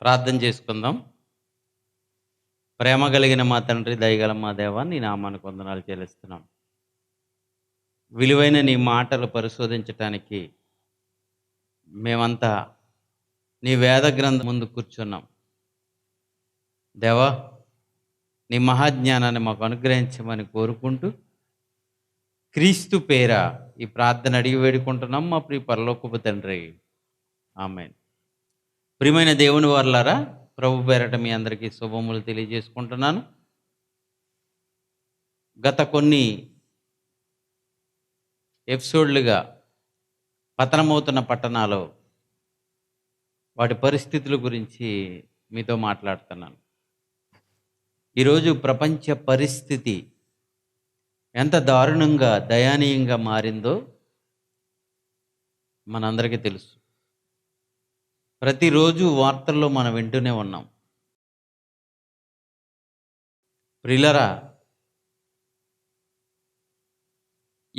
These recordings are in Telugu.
ప్రార్థన చేసుకుందాం. ప్రేమ కలిగిన మా తండ్రి, దయగల మా దేవ, నీ నామానికి వందనాలు చెల్లిస్తున్నాం. విలువైన నీ మాటలు పరిశోధించటానికి మేమంతా నీ వేద గ్రంథం ముందు కూర్చున్నాం. దేవా, నీ మహాజ్ఞానాన్ని మాకు అనుగ్రహించమని కోరుకుంటూ క్రీస్తు పేర ఈ ప్రార్థన అడిగి వేడుకుంటున్నాం మా ప్రియ పరలోకపు తండ్రి. ఆమేన్. ప్రియమైన దేవుని వారలారా, ప్రభు పేరట మీ అందరికీ శుభములు తెలియజేసుకుంటున్నాను. గత కొన్ని ఎపిసోడ్లుగా పతనమవుతున్న పట్టణాలు, వాటి పరిస్థితుల గురించి మీతో మాట్లాడుతున్నాను. ఈరోజు ప్రపంచ పరిస్థితి ఎంత దారుణంగా, దయనీయంగా మారిందో మనందరికీ తెలుసు. ప్రతిరోజు వార్తల్లో మనం వింటూనే ఉన్నాం. ప్రియులరా,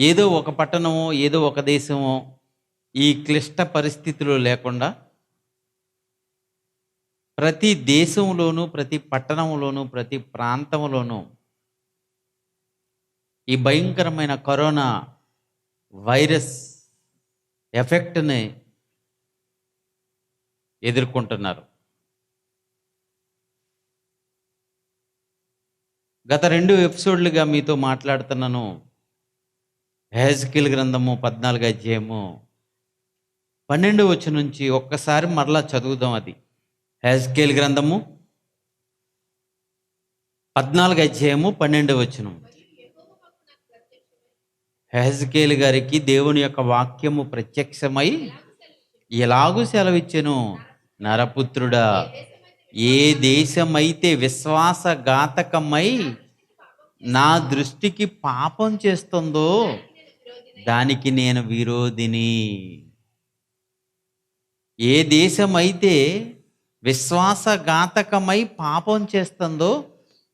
ఏదో ఒక పట్టణమో, ఏదో ఒక దేశమో ఈ క్లిష్ట పరిస్థితులు లేకుండా ప్రతి దేశంలోనూ, ప్రతి పట్టణంలోనూ, ప్రతి ప్రాంతంలోనూ ఈ భయంకరమైన కరోనా వైరస్ ఎఫెక్ట్ని ఎదుర్కొంటున్నారు. గత 2 ఎపిసోడ్లుగా మీతో మాట్లాడుతున్నాను. హెజ్కేలు గ్రంథము 14 అధ్యాయము 12 వచనం నుంచి ఒక్కసారి మరలా చదువుదాం. అది హెజ్కేలు గ్రంథము 14 అధ్యాయము 12 వచనం. హెజ్కేలు గారికి దేవుని యొక్క వాక్యము ప్రత్యక్షమై ఎలాగూ సెలవిచ్చెను, నరపుత్రుడా, ఏ దేశమైతే విశ్వాసఘాతకమై నా దృష్టికి పాపం చేస్తుందో దానికి నేను విరోధిని. ఏ దేశమైతే విశ్వాసఘాతకమై పాపం చేస్తుందో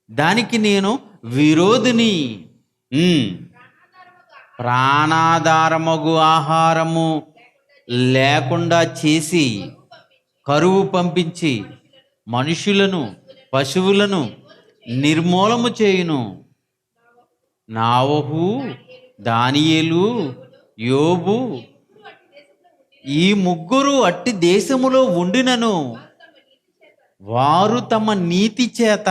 దానికి నేను విరోధిని. ప్రాణాధారమగు ఆహారము లేకుండా చేసి, కరువు పంపించి, మనుషులను పశువులను నిర్మూలము చేయును. నావహు, దానియేలు, యోబు ఈ ముగ్గురు అట్టి దేశములో ఉండినను వారు తమ నీతి చేత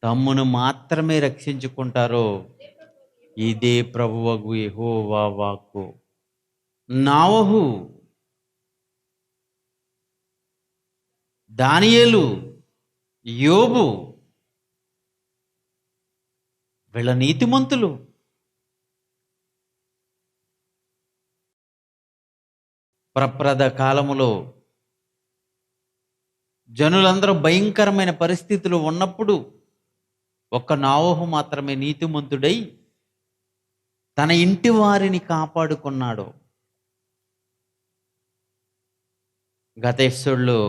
తమ్మును మాత్రమే రక్షించుకుంటారో ఇదే ప్రభువగు యెహోవా వాక్కు. నావహు, దానియేలు, యోబు వీళ్ళ నీతిమంతులు. ప్రప్రద కాలములో జనులందరూ భయంకరమైన పరిస్థితులు ఉన్నప్పుడు ఒక్క నావహు మాత్రమే నీతిమంతుడై తన ఇంటి వారిని కాపాడుకున్నాడు. గత ఎపిసోడ్లో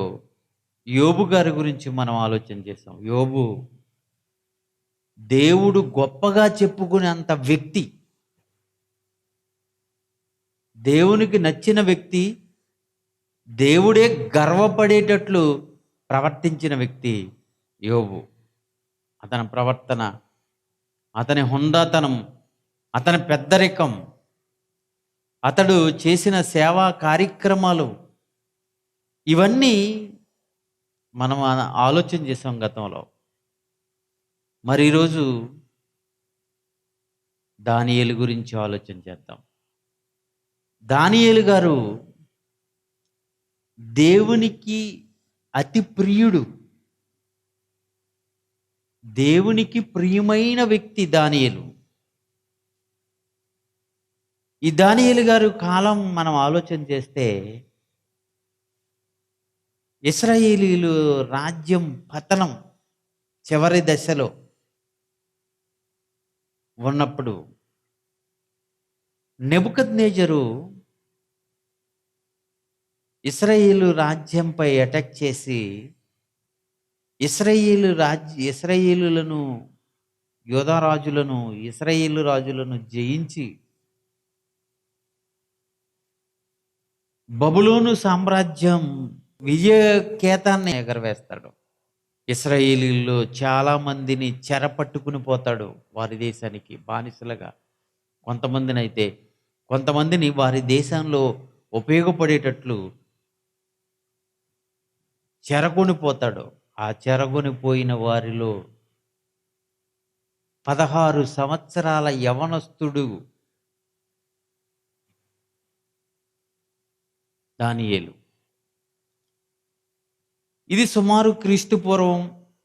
యోబు గారి గురించి మనం ఆలోచన చేసాం. యోబు దేవుడు గొప్పగా చెప్పుకునేంత వ్యక్తి, దేవునికి నచ్చిన వ్యక్తి, దేవుడే గర్వపడేటట్లు ప్రవర్తించిన వ్యక్తి యోబు. అతని ప్రవర్తన, అతని హుందాతనం, అతని పెద్దరికం, అతడు చేసిన సేవా కార్యక్రమాలు, ఇవన్నీ మనం ఆలోచన చేసాం గతంలో. మరి ఈరోజు దానియేలు గురించి ఆలోచన చేద్దాం. దానియేలు గారు దేవునికి అతి ప్రియుడు, దేవునికి ప్రియమైన వ్యక్తి దానియేలు. ఈ దానియేలు గారు కాలం మనం ఆలోచన చేస్తే ఇశ్రాయేలీలు రాజ్యం పతనం చివరి దశలో ఉన్నప్పుడు నెబుకద్నెజరు ఇశ్రాయేలు రాజ్యంపై అటాక్ చేసి ఇశ్రాయేలులను, యోధారాజులను, ఇశ్రాయేలు రాజులను జయించి బబులోను సామ్రాజ్యం విజయ కేతాన్ని ఎగరవేస్తాడు. ఇశ్రాయేలీల్లో చాలా మందిని చెర పట్టుకుని పోతాడు వారి దేశానికి బానిసలుగా. కొంతమందిని వారి దేశంలో ఉపయోగపడేటట్లు చెరగొని పోతాడు. ఆ చెరగొని పోయిన వారిలో 16 సంవత్సరాల యవనస్తుడు దానియేలు. ఇది సుమారు క్రీస్తుపూర్వం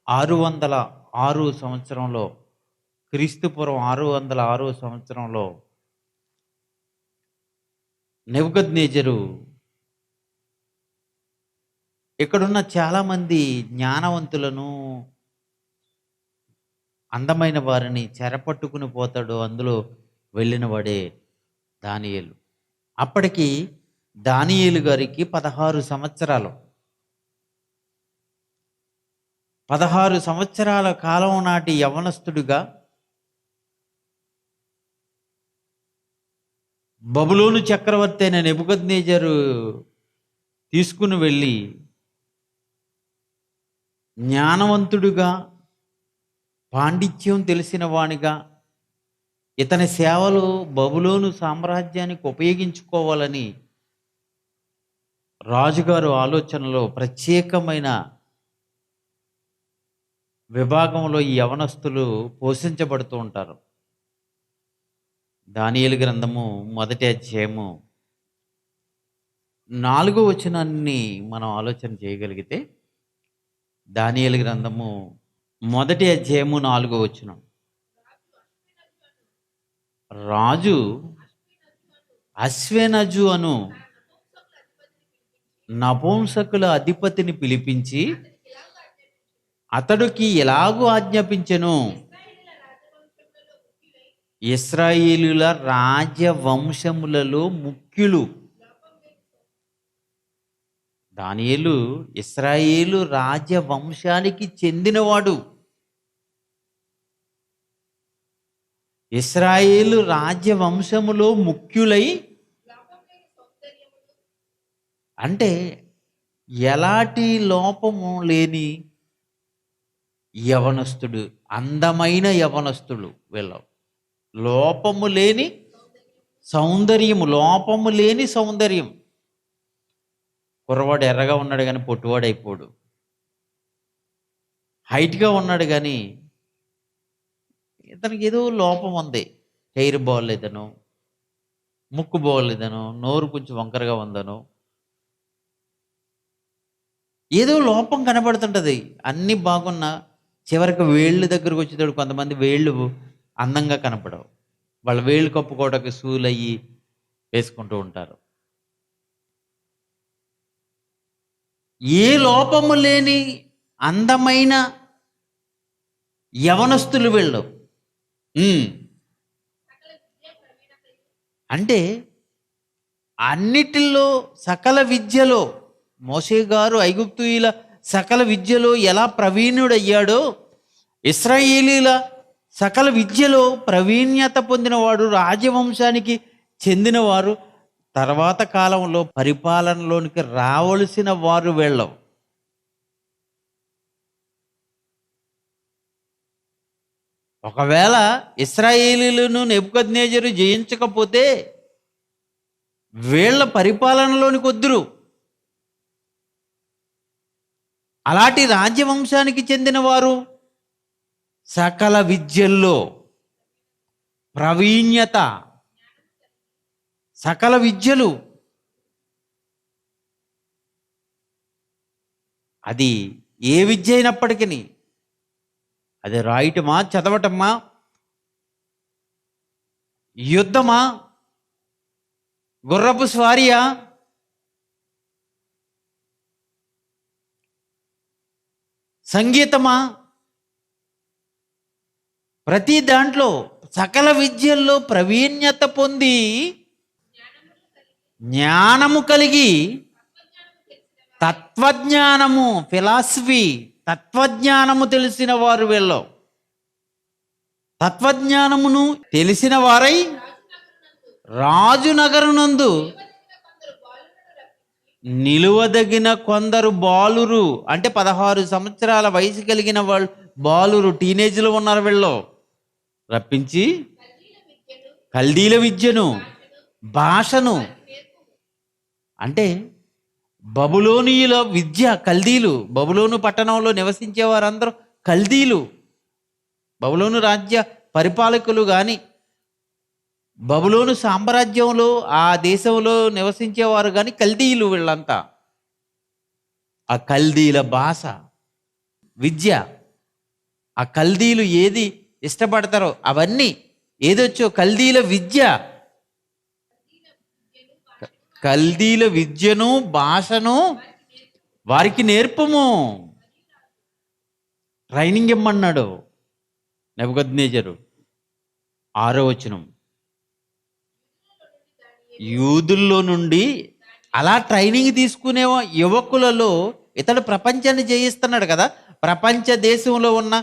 606 సంవత్సరంలో, క్రీస్తుపూర్వం 606 సంవత్సరంలో నెబుకద్నెజరు ఇక్కడున్న చాలామంది జ్ఞానవంతులను, అందమైన వారిని చెరపట్టుకుని పోతాడు. అందులో వెళ్ళిన వాడే దానియేలు. అప్పటికి దానియేలు గారికి 16 సంవత్సరాలు. 16 సంవత్సరాల కాలం నాటి యవనస్తుడిగా బబులోను చక్రవర్తి అయిన నెబుకద్నెజరు తీసుకుని వెళ్ళి జ్ఞానవంతుడిగా, పాండిత్యం తెలిసిన వానిగా, ఇతని సేవలు బబులోను సామ్రాజ్యానికి ఉపయోగించుకోవాలని రాజుగారు ఆలోచనలో ప్రత్యేకమైన విభాగంలో ఈ యవనస్తులు పోషించబడుతూ ఉంటారు. దానియేలు గ్రంథము 1వ అధ్యాయము 4వ వచనాన్ని మనం ఆలోచన చేయగలిగితే, దానియేలు గ్రంథము 1వ అధ్యాయము 4వ వచనం. రాజు అశ్వెనజు అను నపుంసకుల అధిపతిని పిలిపించి అతడికి ఎలాగూ ఆజ్ఞాపించెను, ఇశ్రాయేలుల రాజవంశములలో ముఖ్యులు. దానియేలు ఇశ్రాయేలు రాజవంశానికి చెందినవాడు. ఇశ్రాయేలు రాజవంశములో ముఖ్యులై అంటే ఎలాంటి లోపము లేని యవనస్తుడు, అందమైన యవనస్తుడు. వీళ్ళ లోపము లేని సౌందర్యము, లోపము లేని సౌందర్యం. కుర్రవాడు ఎర్రగా ఉన్నాడు కానీ పొట్టువాడు అయిపోడు, హైట్గా ఉన్నాడు కానీ ఇతనికి ఏదో లోపం ఉంది. హెయిర్ బాగోలేదను, ముక్కు బాగోలేదను, నోరు కొంచెం వంకరగా ఉందను, ఏదో లోపం కనబడుతుంటుంది. అన్నీ బాగున్నా చివరికి వేళ్ళు దగ్గరకు వచ్చేటప్పుడు కొంతమంది వేళ్ళు అందంగా కనపడవు. వాళ్ళ వేళ్ళు కప్పుకోవడానికి షూలు అయ్యి వేసుకుంటూ ఉంటారు. ఏ లోపము లేని అందమైన యవనస్తులు వీళ్ళు. అంటే అన్నిటిలో సకల విద్యలో మోషే గారు ఐగుప్తీయుల సకల విద్యలో ఎలా ప్రవీణుడయ్యాడో, ఇశ్రాయేలీల సకల విద్యలో ప్రవీణ్యత పొందినవాడు, రాజవంశానికి చెందినవారు, తర్వాత కాలంలో పరిపాలనలోనికి రావలసిన వారు వీళ్ళం. ఒకవేళ ఇశ్రాయేలీలను నెబుకద్నెజరు జయించకపోతే వీళ్ళ పరిపాలనలోనికి వద్దురు. అలాంటి రాజ్యవంశానికి చెందిన వారు, సకల విద్యల్లో ప్రవీణ్యత, సకల విద్యలు, అది ఏ విద్య అయినప్పటికీ, అది రాయటమా, చదవటమా, యుద్ధమా, గుర్రపు స్వారియా, సంగీతమా, ప్రతి దాంట్లో సకల విద్యల్లో ప్రవీణ్యత పొంది జ్ఞానము కలిగి, తత్వజ్ఞానము, ఫిలాసఫీ, తత్వజ్ఞానము తెలిసిన వారు వీళ్ళు. తత్వజ్ఞానమును తెలిసిన వారై రాజు నగరునందు నిలువదగిన కొందరు బాలురు, అంటే 16 సంవత్సరాల వయసు కలిగిన వాళ్ళు, బాలురు, టీనేజ్లో ఉన్నారు వీళ్ళు, రప్పించి కల్దీల విద్యను, భాషను, అంటే బబులోనీయుల విద్య, కల్దీలు, బబులోను పట్టణంలో నివసించే వారందరూ కల్దీలు, బబులోను రాజ్య పరిపాలకులు కానీ, బబులోను సామ్రాజ్యంలో ఆ దేశంలో నివసించేవారు కానీ కల్దీలు వీళ్ళంతా. ఆ కల్దీల భాష, విద్య, ఆ కల్దీలు ఏది ఇష్టపడతారో అవన్నీ, ఏదొచ్చో కల్దీల విద్య, కల్దీల విద్యను, భాషను వారికి నేర్పము. ట్రైనింగ్ ఇమ్మన్నాడు నెబుకద్నెజరు. 6వ వచనం, యూదుల్లో నుండి అలా ట్రైనింగ్ తీసుకునే యువకులలో ఇతడు ప్రపంచాన్ని జయిస్తున్నాడు కదా. ప్రపంచ దేశంలో ఉన్న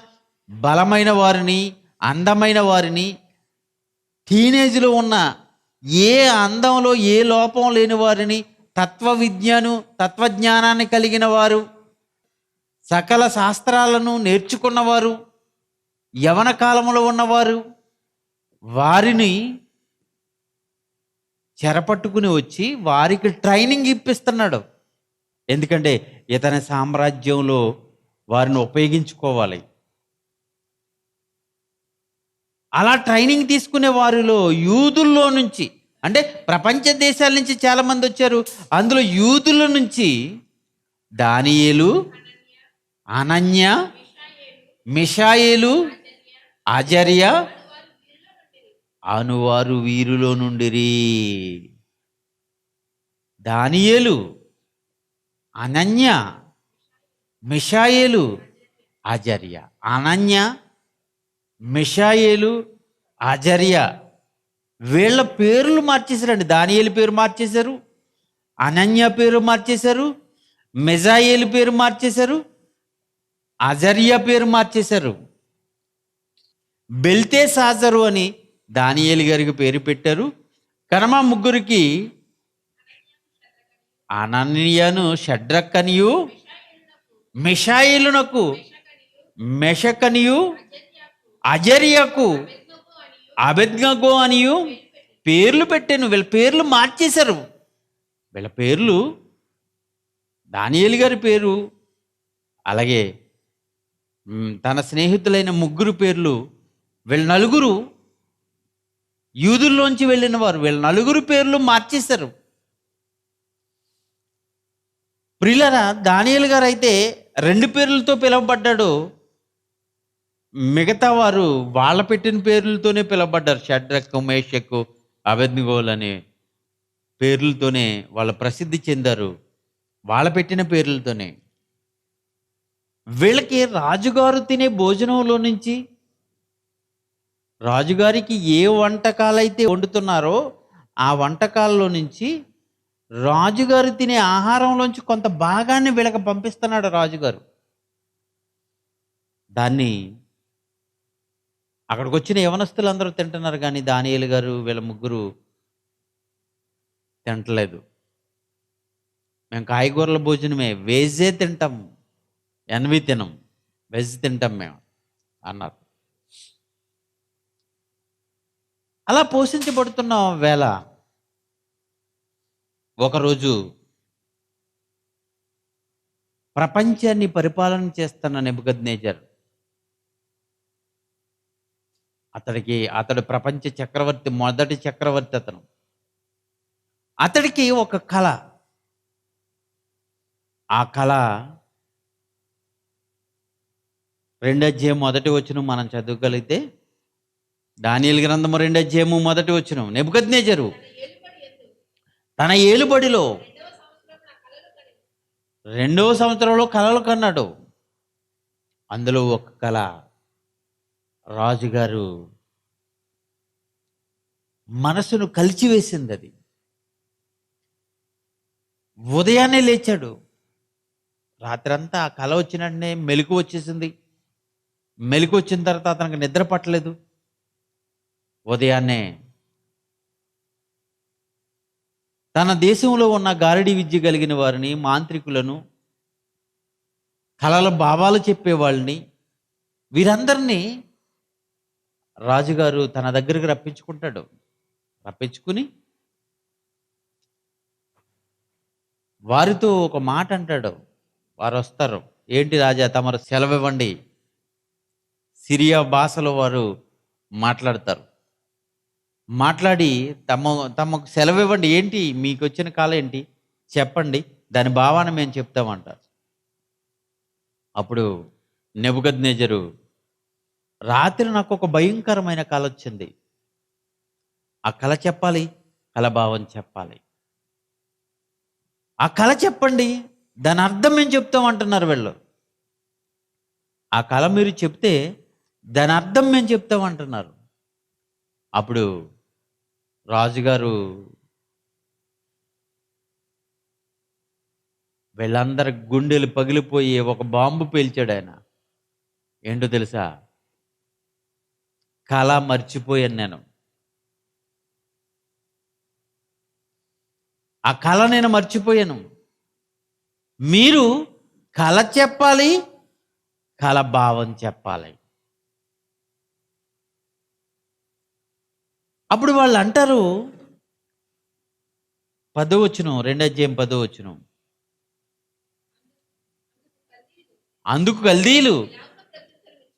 బలమైన వారిని, అందమైన వారిని, టీనేజ్లో ఉన్న ఏ అందంలో ఏ లోపం లేని వారిని, తత్వజ్ఞానాన్ని కలిగిన వారు, సకల శాస్త్రాలను నేర్చుకున్నవారు, యవన కాలంలో ఉన్నవారు, వారిని చెరపట్టుకుని వచ్చి వారికి ట్రైనింగ్ ఇప్పిస్తున్నాడు. ఎందుకంటే ఇతని సామ్రాజ్యంలో వారిని ఉపయోగించుకోవాలి. అలా ట్రైనింగ్ తీసుకునే వారిలో యూదుల్లో నుంచి, అంటే ప్రపంచ దేశాల నుంచి చాలామంది వచ్చారు. అందులో యూదుల నుంచి దానియేలు, అనన్య, మిషాయేలు, అజర్య అనువారు వీరిలో నుండిరి. దానియేలు, అనన్య, మిషాయేలు, అజర్య. అనన్య, మిషాయేలు, అజర్య వీళ్ళ పేర్లు మార్చేశారండి. దానియేలు పేరు మార్చేశారు, అనన్య పేరు మార్చేశారు, మిషాయేలు పేరు మార్చేశారు, అజర్య పేరు మార్చేశారు. బెల్తెషాజరు అని దానియేలు గారికి పేరు పెట్టారు. కర్మ ముగ్గురికి అనన్యను షడ్రక్కనియు, మిషాయేలునకు మెషకనియు, అజర్యకు అబేద్నెగో అనియు పేర్లు పెట్టాను. వీళ్ళ పేర్లు మార్చేశారు. వీళ్ళ పేర్లు, దానియేలు గారి పేరు, అలాగే తన స్నేహితులైన ముగ్గురు పేర్లు, వీళ్ళ నలుగురు యూదుల్లోంచి వెళ్ళిన వారు, వీళ్ళ నలుగురు పేర్లు మార్చేశారు. ప్రియులారా, దానియేలు గారు అయితే 2 పేర్లతో పిలువబడ్డాడు. మిగతా వారు వాళ్ళ పెట్టిన పేర్లతోనే పిలువబడ్డారు. షడ్రకు, మేషకు, అబేద్నెగోలు అనే పేర్లతోనే వాళ్ళు ప్రసిద్ధి చెందారు. వాళ్ళ పెట్టిన పేర్లతోనే. వీళ్ళకి రాజుగారు తినే భోజనంలో నుంచి, రాజుగారికి ఏ వంటకాలైతే వండుతున్నారో ఆ వంటకాల్లో నుంచి, రాజుగారు తినే ఆహారంలోంచి కొంత భాగాన్ని వీళ్ళకి పంపిస్తున్నాడు రాజుగారు. దాన్ని అక్కడికి వచ్చిన యవనస్తులు అందరూ తింటున్నారు, కానీ దానియేలు గారు వీళ్ళ ముగ్గురు తింటలేదు. మేము కాయగూరల భోజనమే, వెజ్జే తింటాం, ఎన్వి తినం, వెజ్ తింటాం మేము అన్నారు. అలా పోషించబడుతున్న వేళ ఒకరోజు ప్రపంచాన్ని పరిపాలన చేస్తున్న నెబుకద్నెజర్, అతడు ప్రపంచ చక్రవర్తి, మొదటి చక్రవర్తి అతను. అతడికి ఒక కళ. ఆ కళ 2వ అధ్యాయం 1వ వచనం మనం చదవగలిగితే, దానియేలు గ్రంథము 2వ అధ్యాయము 1వ వచనం, నెబుకద్నెజరు తన ఏలుబడిలో 2వ సంవత్సరంలో కలలు కన్నాడు. అందులో ఒక కళ రాజుగారు మనసును కలిచివేసింది. అది ఉదయాన్నే లేచాడు. రాత్రంతా ఆ కళ వచ్చినట్టే మెలకు వచ్చేసింది. మెలకు వచ్చిన తర్వాత అతనికి నిద్ర పట్టలేదు. ఉదయాన్నే తన దేశంలో ఉన్న గారడి విద్య కలిగిన వారిని, మాంత్రికులను, కలల భావాలు చెప్పేవాళ్ళని, వీరందరినీ రాజుగారు తన దగ్గరికి రప్పించుకుంటాడు. రప్పించుకుని వారితో ఒక మాట అంటాడు. వారు వస్తారు. ఏంటి రాజా, తమరు సెలవివ్వండి. సిరియా భాషలో వారు మాట్లాడతారు. మాట్లాడి తమకు సెలవివ్వండి, ఏంటి మీకు వచ్చిన కాలం ఏంటి చెప్పండి, దాని భావాన్ని మేము చెప్తామంటారు. అప్పుడు నెబుకద్నెజరు, రాత్రి నాకు ఒక భయంకరమైన కల వచ్చింది, ఆ కల చెప్పాలి, కల భావం చెప్పాలి. ఆ కళ చెప్పండి, దాని అర్థం మేము చెప్తామంటున్నారు వీళ్ళు. ఆ కళ మీరు చెప్తే దాని అర్థం మేము చెప్తామంటున్నారు. అప్పుడు రాజుగారు వీళ్ళందరి గుండెలు పగిలిపోయి ఒక బాంబు పేల్చాడు ఆయన. ఏంటో తెలుసా? కళ మర్చిపోయాను నేను. ఆ కళ నేను మర్చిపోయాను. మీరు కళ చెప్పాలి, కళ భావం చెప్పాలి. అప్పుడు వాళ్ళు అంటారు, 10వ వచనం, 2వ అధ్యాయం 10వ వచనం, అందుకు కల్దీయులు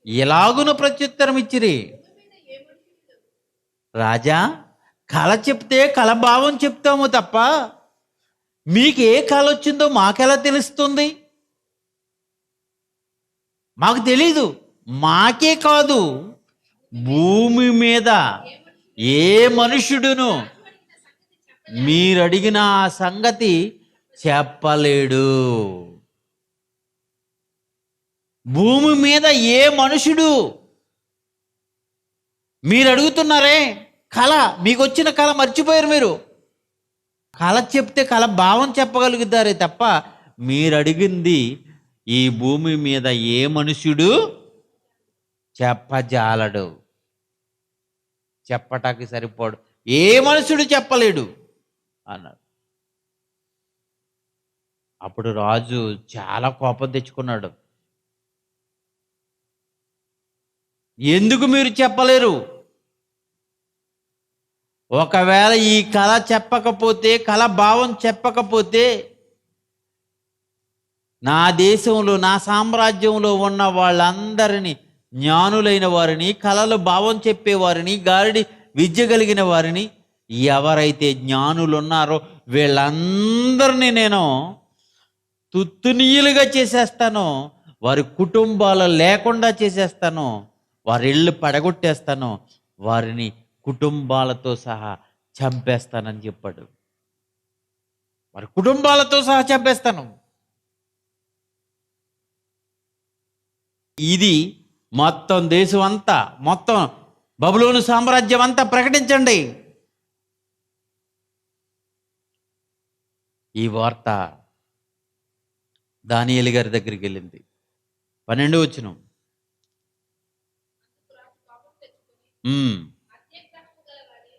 ఎలాగున ప్రత్యుత్తరం ఇచ్చిరి, రాజా కళ చెప్తే కళ భావం చెప్తాము తప్ప మీకు ఏ కళ వచ్చిందో మాకెలా తెలుస్తుంది? మాకు తెలీదు. మాకే కాదు, భూమి మీద ఏ మనుషుడును మీరు అడిగిన ఆ సంగతి చెప్పలేడు. భూమి మీద ఏ మనుషుడు, మీరు అడుగుతున్నారే కళ, మీకు వచ్చిన కళ మర్చిపోయారు. మీరు కళ చెప్తే కళ భావం చెప్పగలుగుతారే తప్ప మీరు అడిగింది ఈ భూమి మీద ఏ మనుషుడు చెప్పజాలడు, చెప్పటానికి సరిపోడు, ఏ మనుషుడు చెప్పలేడు అన్నాడు. అప్పుడు రాజు చాలా కోపం తెచ్చుకున్నాడు. ఎందుకు మీరు చెప్పలేరు? ఒకవేళ ఈ కళ చెప్పకపోతే, కళ భావం చెప్పకపోతే, నా దేశంలో నా సామ్రాజ్యంలో ఉన్న వాళ్ళందరినీ, జ్ఞానులైన వారిని, కళలు భావం చెప్పేవారిని, గారిడి విద్య కలిగిన వారిని, ఎవరైతే జ్ఞానులు ఉన్నారో వీళ్ళందరినీ నేను తుత్తునీయులుగా చేసేస్తాను, వారి కుటుంబాలు లేకుండా చేసేస్తాను, వారి ఇళ్ళు పడగొట్టేస్తాను, వారిని కుటుంబాలతో సహా చంపేస్తానని చెప్పాడు. వారి కుటుంబాలతో సహా చంపేస్తాను. ఇది మొత్తం దేశం అంతా, మొత్తం బబులోను సామ్రాజ్యం అంతా ప్రకటించండి. ఈ వార్త దానియేలు గారి దగ్గరికి వెళ్ళింది. 12వ వచనం,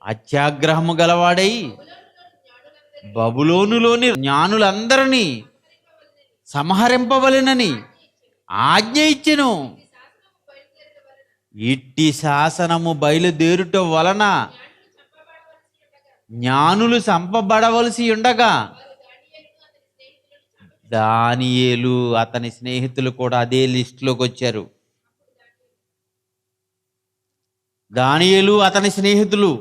అత్యాగ్రహము గలవాడై బబులోనులోని జ్ఞానులందరినీ సంహరింపవలెనని ఆజ్ఞ ఇచ్చెను. ఇట్టి శాసనము బయలుదేరుట వలన జ్ఞానులు చంపబడవలసి ఉండగా దానియేలు అతని స్నేహితులు కూడా అదే లిస్టులోకి వచ్చారు. దానియేలు అతని స్నేహితులు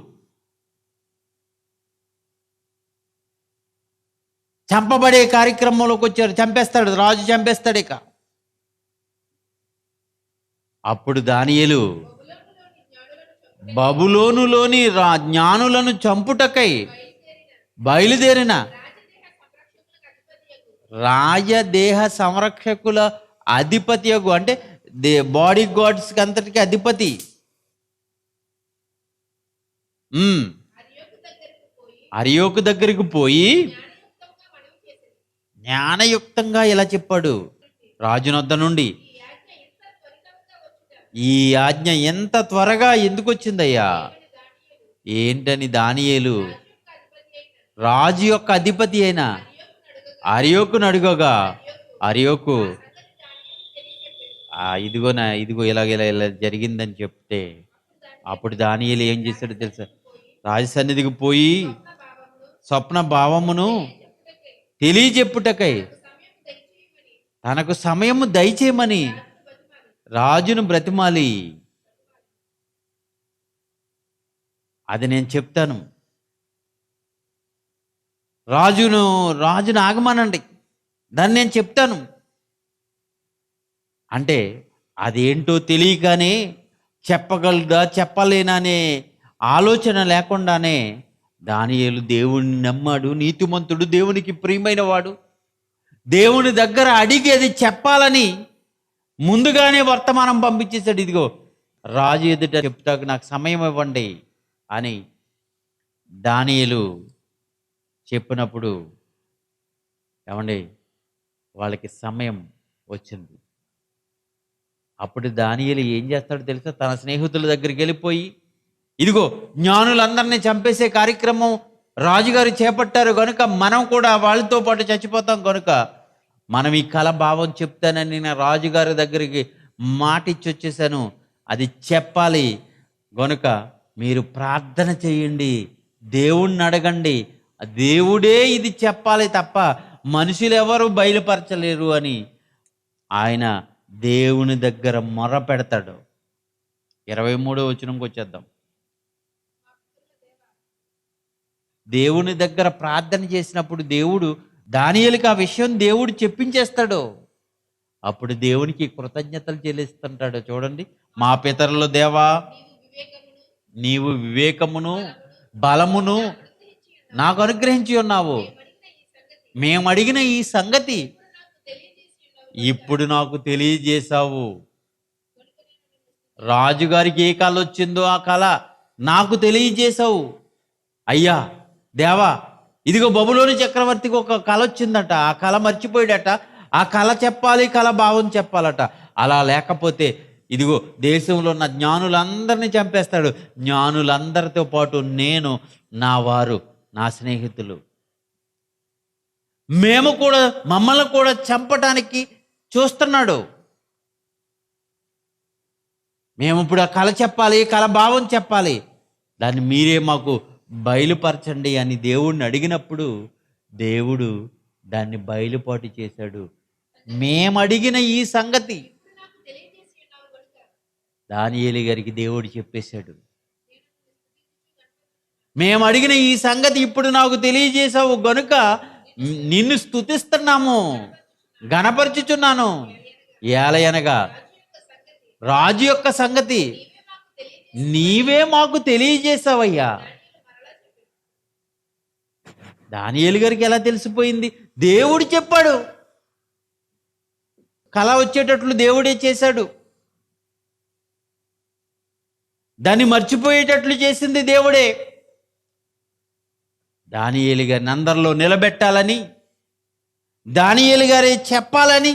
చంపబడే కార్యక్రమంలోకి వచ్చారు. చంపేస్తాడు రాజు, చంపేస్తాడు. ఇక అప్పుడు దానియేలు బబులోనులోని జ్ఞానులను చంపుటకై బయలుదేరిన రాజదేహ సంరక్షకుల అధిపతి, అంటే బాడీ గార్డ్స్ అంతటికి అధిపతి, అరియోకు దగ్గరికి పోయి జ్ఞానయుక్తంగా ఇలా చెప్పాడు. రాజునొద్ద నుండి ఈ ఆజ్ఞ ఎంత త్వరగా ఎందుకు వచ్చిందయ్యా? ఏంటని దానియేలు రాజు యొక్క అధిపతి అయిన అర్యోకును అడుగగా అర్యోకు ఇదిగో ఇలా జరిగిందని చెప్తే అప్పుడు దానియేలు ఏం చేశాడో తెలుసా? రాజు సన్నిధికి పోయి స్వప్న భావమును తెలియజెప్పుటకై తనకు సమయము దయచేయమని రాజును బ్రతిమాలి, అది నేను చెప్తాను, రాజును ఆగమనండి, దాన్ని నేను చెప్తాను అంటే అదేంటో తెలియగానే చెప్పగలదా చెప్పలేనా అనే ఆలోచన లేకుండానే దానియేలు దేవుణ్ణి నమ్మాడు. నీతిమంతుడు, దేవునికి ప్రియమైన వాడు. దేవుని దగ్గర అడిగి అది చెప్పాలని ముందుగానే వర్తమానం పంపించేశాడు. ఇదిగో రాజు ఎదుట చెప్తాకు నాకు సమయం ఇవ్వండి అని దానియేలు చెప్పినప్పుడు ఏమండి వాళ్ళకి సమయం వచ్చింది. అప్పుడు దానియేలు ఏం చేస్తాడో తెలుసా? తన స్నేహితుల దగ్గరికి వెళ్ళిపోయి, ఇదిగో జ్ఞానులందరినీ చంపేసే కార్యక్రమం రాజుగారు చేపట్టారు కనుక మనం కూడా వాళ్ళతో పాటు చచ్చిపోతాం కనుక మనం ఈ కళ భావం చెప్తానని నేను రాజుగారి దగ్గరికి మాట ఇచ్చి వచ్చేసాను, అది చెప్పాలి గనుక మీరు ప్రార్థన చేయండి, దేవుణ్ణి అడగండి, దేవుడే ఇది చెప్పాలి తప్ప మనుషులు ఎవరు బయలుపరచలేరు అని ఆయన దేవుని దగ్గర మొర పెడతాడు. 23వ వచనంకి వచ్చేద్దాం. దేవుని దగ్గర ప్రార్థన చేసినప్పుడు దేవుడు దానియేలుకి ఆ విషయం దేవుడు చెప్పించేస్తాడు. అప్పుడు దేవునికి కృతజ్ఞతలు చెల్లిస్తుంటాడు. చూడండి, మా పితరుల దేవా, నీవు వివేకమును బలమును నాకు అనుగ్రహించి ఉన్నావు. మేము అడిగిన ఈ సంగతి ఇప్పుడు నాకు తెలియజేశావు. రాజుగారికి ఏ కళ వచ్చిందో ఆ కళ నాకు తెలియజేశావు. అయ్యా దేవా, ఇదిగో బబులోని చక్రవర్తికి ఒక కళ వచ్చిందట, ఆ కళ మర్చిపోయాడట, ఆ కళ చెప్పాలి, కళ భావం చెప్పాలట. అలా లేకపోతే ఇదిగో దేశంలో ఉన్న జ్ఞానులందరినీ చంపేస్తాడు. జ్ఞానులందరితో పాటు నేను, నా వారు, నా స్నేహితులు, మేము కూడా, మమ్మల్ని కూడా చంపటానికి చూస్తున్నాడు. మేము ఇప్పుడు ఆ కళ చెప్పాలి, కళ భావం చెప్పాలి, దాన్ని మీరే మాకు బయలుపరచండి అని దేవుడిని అడిగినప్పుడు దేవుడు దాన్ని బయలుపాటు చేశాడు. మేము అడిగిన ఈ సంగతి దానియేలు గారికి దేవుడు చెప్పేశాడు. మేము అడిగిన ఈ సంగతి ఇప్పుడు నాకు తెలియజేశావు గనుక నిన్ను స్తుతిస్తున్నాము, గణపరచుచున్నాను. ఏలయనగా రాజు యొక్క సంగతి నీవే మాకు తెలియజేశావయ్యా. దానియేలు గారికి ఎలా తెలిసిపోయింది? దేవుడు చెప్పాడు, కళ వచ్చేటట్లు దేవుడే చేశాడు, దాన్ని మర్చిపోయేటట్లు చేసింది దేవుడే. దానియేలు గారిని అందరిలో నిలబెట్టాలని, దానియేలు గారే చెప్పాలని,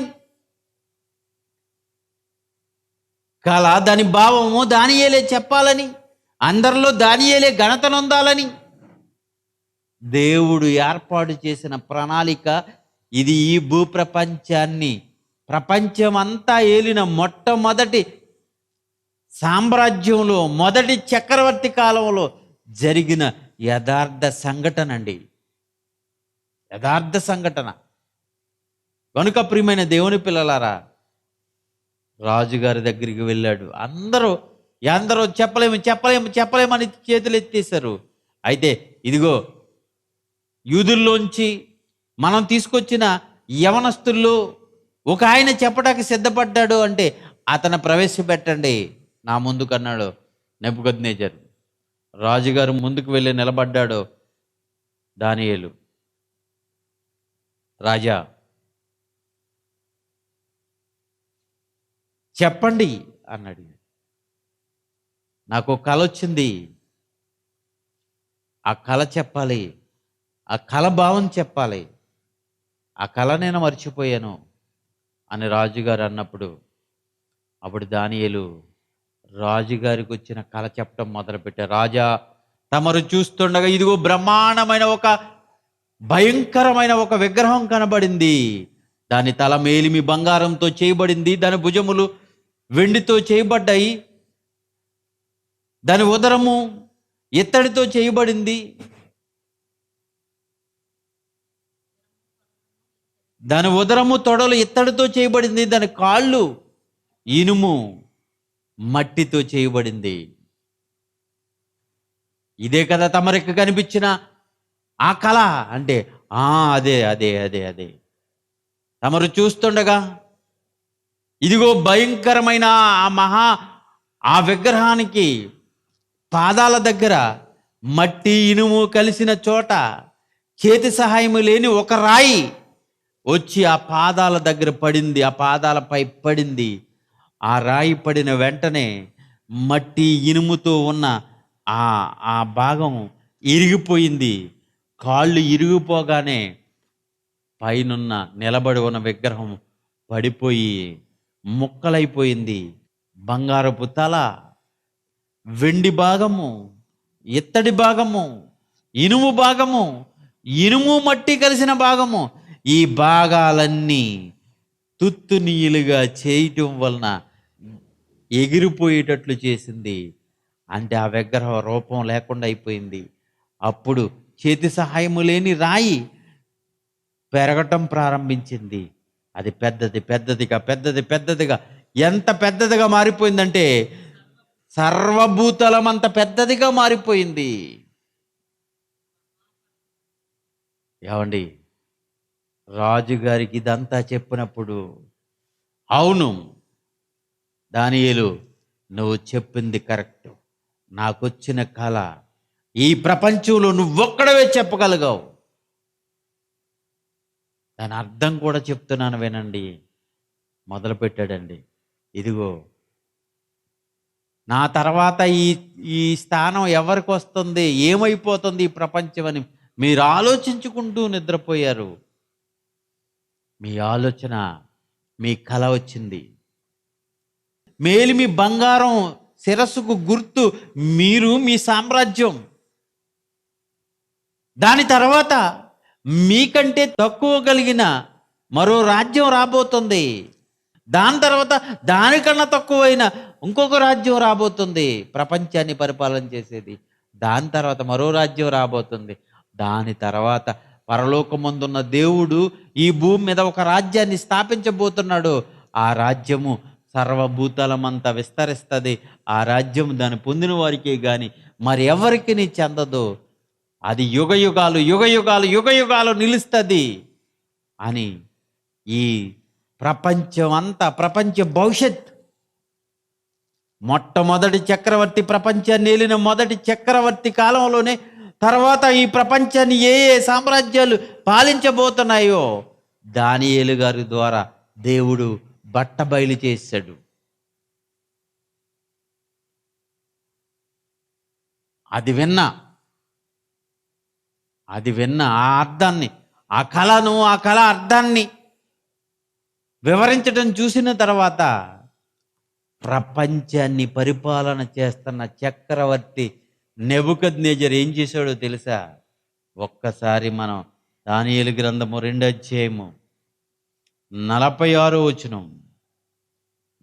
కళ దాని భావము దానియేలే చెప్పాలని, అందరిలో దానియేలే ఘనత నొందాలని దేవుడు ఏర్పాటు చేసిన ప్రణాళిక ఇది. ఈ భూప్రపంచాన్ని, ప్రపంచమంతా ఏలిన మొట్టమొదటి సామ్రాజ్యంలో, మొదటి చక్రవర్తి కాలంలో జరిగిన యథార్థ సంఘటన అండి, యథార్థ సంఘటన. కనుక ప్రియమైన దేవుని పిల్లలారా, రాజుగారి దగ్గరికి వెళ్ళాడు. అందరూ చెప్పలేమని చేతులు ఎత్తేశారు. అయితే ఇదిగో యూదుల్లోంచి మనం తీసుకొచ్చిన యవనస్తుల్లో ఒక ఆయన చెప్పడానికి సిద్ధపడ్డాడు అంటే అతను ప్రవేశపెట్టండి నా ముందుకన్నాడు నెబుకద్నెజరు. రాజుగారు ముందుకు వెళ్ళి నిలబడ్డాడు. దానియేలు, రాజా చెప్పండి అన్నాడు. నాకు కళ వచ్చింది, ఆ కళ చెప్పాలి, ఆ కళ భావం చెప్పాలి, ఆ కళ నేను మర్చిపోయాను అని రాజుగారు అన్నప్పుడు అప్పుడు దానియేలు రాజుగారికి వచ్చిన కళ చెప్పడం మొదలుపెట్టారు. రాజా, తమరు చూస్తుండగా ఇదిగో బ్రహ్మాండమైన ఒక భయంకరమైన ఒక విగ్రహం కనబడింది. దాని తల మేలిమి బంగారంతో చేయబడింది, దాని భుజములు వెండితో చేయబడ్డాయి, దాని ఉదరము ఇత్తడితో చేయబడింది, దాని ఉదరము తొడలు ఇత్తడితో చేయబడింది, దాని కాళ్ళు ఇనుము మట్టితో చేయబడింది. ఇదే కదా తమరికి కనిపించిన ఆ కళ అంటే అదే అదే అదే అదే తమరు చూస్తుండగా ఇదిగో భయంకరమైన ఆ విగ్రహానికి పాదాల దగ్గర మట్టి ఇనుము కలిసిన చోట చేతి సహాయము లేని ఒక రాయి వచ్చి ఆ పాదాల దగ్గర పడింది, ఆ పాదాలపై పడింది. ఆ రాయి పడిన వెంటనే మట్టి ఇనుముతో ఉన్న ఆ భాగం ఇరిగిపోయింది. కాళ్ళు ఇరిగిపోగానే పైనున్న నిలబడి ఉన్న విగ్రహం పడిపోయి ముక్కలైపోయింది. బంగారపు తల, వెండి భాగము, ఇత్తడి భాగము, ఇనుము భాగము, ఇనుము మట్టి కలిసిన భాగము, ఈ భాగాలన్నీ తుత్తునీయులుగా చేయటం వలన ఎగిరిపోయేటట్లు చేసింది. అంటే ఆ విగ్రహ రూపం లేకుండా అయిపోయింది. అప్పుడు చేతి సహాయము లేని రాయి పెరగటం ప్రారంభించింది. అది పెద్దదిగా ఎంత పెద్దదిగా మారిపోయిందంటే సర్వభూతలం అంత పెద్దదిగా మారిపోయింది. ఏమండి, రాజుగారికి ఇదంతా చెప్పినప్పుడు, అవును దానియేలు, నువ్వు చెప్పింది కరెక్ట్, నాకొచ్చిన కళ ఈ ప్రపంచంలో నువ్వొక్కడవే చెప్పగలిగావు. దాని అర్థం కూడా చెప్తున్నాను వినండి. మొదలుపెట్టాడండి, ఇదిగో నా తర్వాత ఈ స్థానం ఎవరికి వస్తుంది, ఏమైపోతుంది ఈ ప్రపంచం అని మీరు ఆలోచించుకుంటూ నిద్రపోయారు. మీ ఆలోచన, మీ కళ వచ్చింది. మేలిమి బంగారం శిరస్సుకు గుర్తు మీరు, మీ సామ్రాజ్యం. దాని తర్వాత మీకంటే తక్కువ కలిగిన మరో రాజ్యం రాబోతుంది. దాని తర్వాత దానికన్నా తక్కువైన ఇంకొక రాజ్యం రాబోతుంది, ప్రపంచాన్ని పరిపాలన చేసేది. దాని తర్వాత మరో రాజ్యం రాబోతుంది. దాని తర్వాత పరలోకమందున్న దేవుడు ఈ భూమి మీద ఒక రాజ్యాన్ని స్థాపించబోతున్నాడు. ఆ రాజ్యము సర్వభూతలమంతా విస్తరిస్తుంది. ఆ రాజ్యం దాన్ని పొందిన వారికే కానీ మరి ఎవరికి చెందదు. అది యుగయుగాలు నిలుస్తుంది అని ఈ ప్రపంచం అంతా, ప్రపంచ భవిష్యత్, మొట్టమొదటి చక్రవర్తి, ప్రపంచాన్ని ఏలిన మొదటి చక్రవర్తి కాలంలోనే తర్వాత ఈ ప్రపంచాన్ని ఏ సామ్రాజ్యాలు పాలించబోతున్నాయో దానియేలు గారి ద్వారా దేవుడు బట్టబయలు చేశాడు. అది విన్న ఆ అర్థాన్ని, ఆ కళ అర్థాన్ని వివరించడం చూసిన తర్వాత ప్రపంచాన్ని పరిపాలన చేస్తున్న చక్రవర్తి నెబుకద్నెజర్ ఏం చేశాడో తెలుసా? ఒక్కసారి మనం దానియేలు గ్రంథము 2వ అధ్యాయము 46వ వచనం,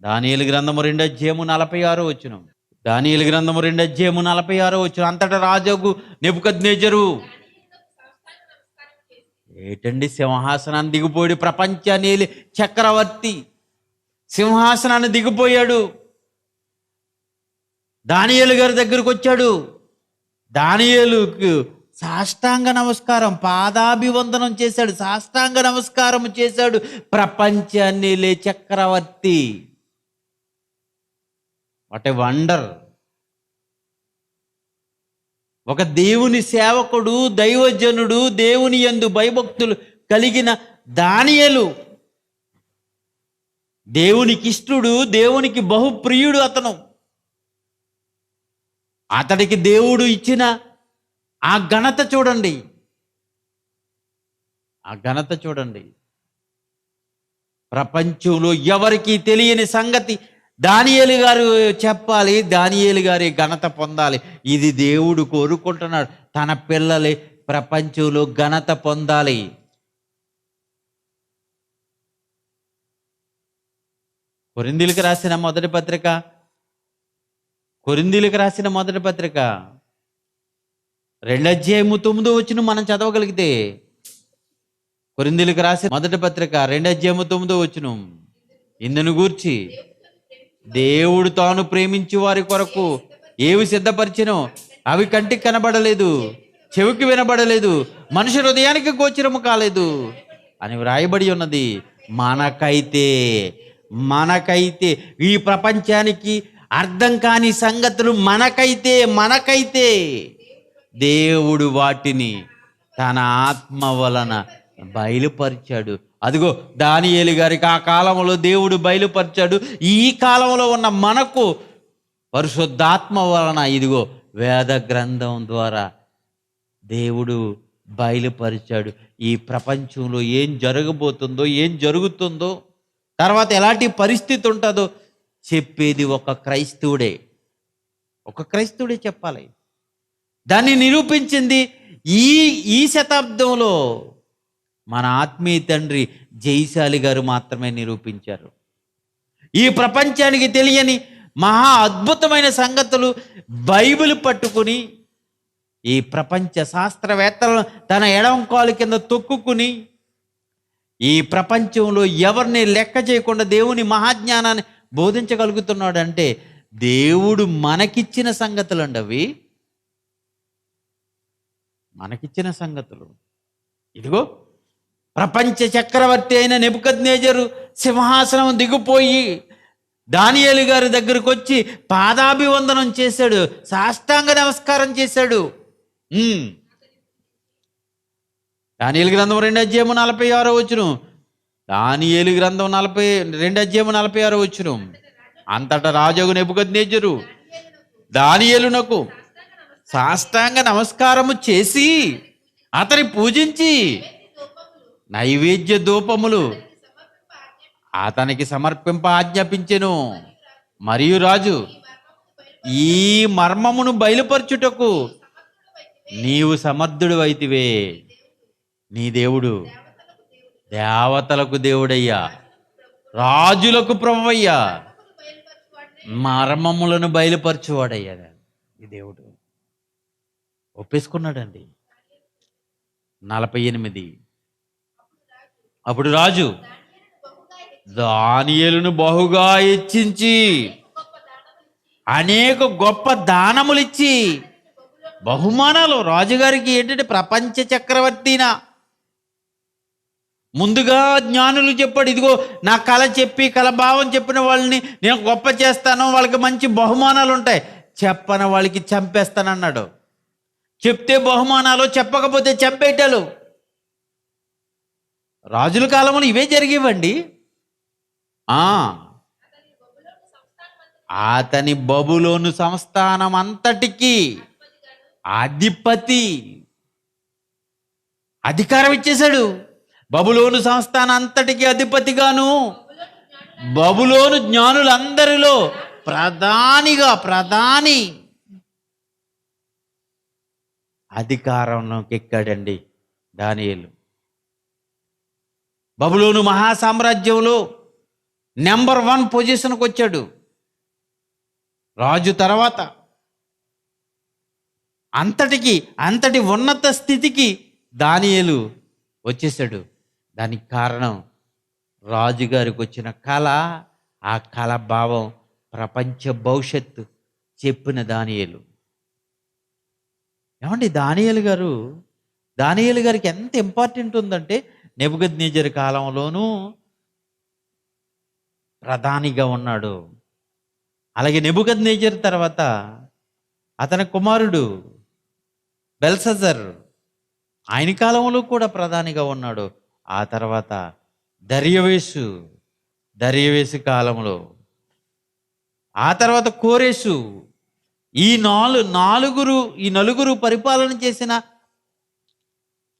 దానియేలు గ్రంథము 2వ అధ్యాయము 46వ వచనం, దానియేలు గ్రంథము 2వ అధ్యాయము 46వ వచనం. అంతటా రాజు నెబుకద్నెజరు ఏటండి సింహాసనాన్ని దిగిపోయాడు. ప్రపంచాన్ని చక్రవర్తి సింహాసనాన్ని దిగిపోయాడు. దానియేలు గారి దగ్గరకు వచ్చాడు. దానియేలుకు సాష్టాంగ నమస్కారం, పాదాభివందనం చేశాడు, సాష్టాంగ నమస్కారం చేశాడు. ప్రపంచాన్ని చక్రవర్తి. What a wonder! ఒక దేవుని సేవకుడు, దైవజనుడు, దేవుని యందు భయభక్తులు కలిగిన దానియేలు, దేవునికి ఇష్టుడు, దేవునికి బహుప్రియుడు అతను. అతడికి దేవుడు ఇచ్చిన ఆ ఘనత చూడండి, ఆ ఘనత చూడండి. ప్రపంచంలో ఎవరికి తెలియని సంగతి దానియేలు గారు చెప్పాలి, దానియేలు గారి ఘనత పొందాలి. ఇది దేవుడు కోరుకుంటున్నాడు. తన పిల్లలే ప్రపంచంలో ఘనత పొందాలి. కొరింథీయులకు రాసిన మొదటి పత్రిక 2:9 మనం చదవగలిగితే, కొరింథీయులకు రాసిన మొదటి పత్రిక 2:9 ఇందును గూర్చి దేవుడు తాను ప్రేమించి వారి కొరకు ఏవి సిద్ధపరిచినో అవి కంటికి కనబడలేదు, చెవికి వినబడలేదు, మనుషు హృదయానికి గోచరము కాలేదు అని వ్రాయబడి ఉన్నది. మనకైతే ఈ ప్రపంచానికి అర్థం కాని సంగతులు మనకైతే దేవుడు వాటిని తన ఆత్మ వలన బయలుపరిచాడు. అదిగో దానియేలు గారికి ఆ కాలంలో దేవుడు బయలుపరిచాడు. ఈ కాలంలో ఉన్న మనకు పరిశుద్ధాత్మ వలన ఇదిగో వేద గ్రంథం ద్వారా దేవుడు బయలుపరిచాడు. ఈ ప్రపంచంలో ఏం జరగబోతుందో, ఏం జరుగుతుందో, తర్వాత ఎలాంటి పరిస్థితి ఉంటుందో చెప్పేది ఒక క్రైస్తవుడే చెప్పాలి. దాన్ని నిరూపించింది ఈ శతాబ్దంలో మన ఆత్మీయ తండ్రి జైశాలి గారు మాత్రమే నిరూపించారు. ఈ ప్రపంచానికి తెలియని మహా అద్భుతమైన సంగతులు బైబిల్ పట్టుకుని ఈ ప్రపంచ శాస్త్రవేత్తలను తన ఎడమ కాలు కింద తొక్కుకుని ఈ ప్రపంచంలో ఎవరిని లెక్క చేయకుండా దేవుని మహాజ్ఞానాన్ని బోధించగలుగుతున్నాడంటే దేవుడు మనకిచ్చిన సంగతులు అండి. అవి మనకిచ్చిన సంగతులు. ఇదిగో ప్రపంచ చక్రవర్తి అయిన నెబుకద్నెజరు సింహాసనం దిగిపోయి దానియేలు గారి దగ్గరకు వచ్చి పాదాభివందనం చేశాడు, సాష్టాంగ నమస్కారం చేశాడు. దానియేలు గ్రంథం 2:46 దానియేలు గ్రంథం 2:46 అంతటా రాజగు నెబుకద్నెజరు దానియేలునకు సాష్టాంగ నమస్కారము చేసి అతని పూజించి నైవేద్య ధూపములు అతనికి సమర్పింప ఆజ్ఞాపించెను. మరియు రాజు, ఈ మర్మమును బయలుపరచుటకు నీవు సమర్థుడు అయితివే. నీ దేవుడు దేవతలకు దేవుడయ్యా, రాజులకు ప్రభువయ్యా, మర్మములను బయలుపరచువాడయ్యా. ఈ దేవుడు ఒప్పేసుకున్నాడండి. 48 అప్పుడు రాజు దానియేలును బహుగా హెచ్చించి అనేక గొప్ప దానములిచ్చి బహుమానాలు. రాజుగారికి ఏంటంటే ప్రపంచ చక్రవర్తినా ముందుగా జ్ఞానులు చెప్పాడు, ఇదిగో నా కళ చెప్పి కళభావం చెప్పిన వాళ్ళని నేను గొప్ప చేస్తాను, వాళ్ళకి మంచి బహుమానాలు ఉంటాయి, చెప్పని వాళ్ళకి చంపేస్తానన్నాడు. చెప్తే బహుమానాలు, చెప్పకపోతే చంపేటాలు. రాజుల కాలంలో ఇవే జరిగేవండి. అతని బబులోను సంస్థానం అంతటికి అధికారం ఇచ్చేశాడు. బబులోను సంస్థానం అంతటికి అధిపతిగాను బబులోను జ్ఞానులందరిలో ప్రధాని అధికారంలోకి ఎక్కాడండి దానియేలు. బబులోను మహాసామ్రాజ్యంలో నెంబర్ 1 పొజిషన్కి వచ్చాడు. రాజు తర్వాత అంతటి ఉన్నత స్థితికి దానియేలు వచ్చేసాడు. దానికి కారణం రాజుగారికి వచ్చిన కళ, ఆ కళ భావం ప్రపంచ భవిష్యత్తు చెప్పిన దానియేలు. ఏమండి దానియేలు గారికి ఎంత ఇంపార్టెంట్ ఉందంటే నెబుకద్నెజరు కాలంలోనూ ప్రధానిగా ఉన్నాడు. అలాగే నెబుకద్నెజరు తర్వాత అతని కుమారుడు బెల్షస్సర్ ఆయన కాలంలో కూడా ప్రధానిగా ఉన్నాడు. ఆ తర్వాత దర్యావేషు కాలంలో, ఆ తర్వాత కోరెషు, ఈ నలుగురు పరిపాలన చేసిన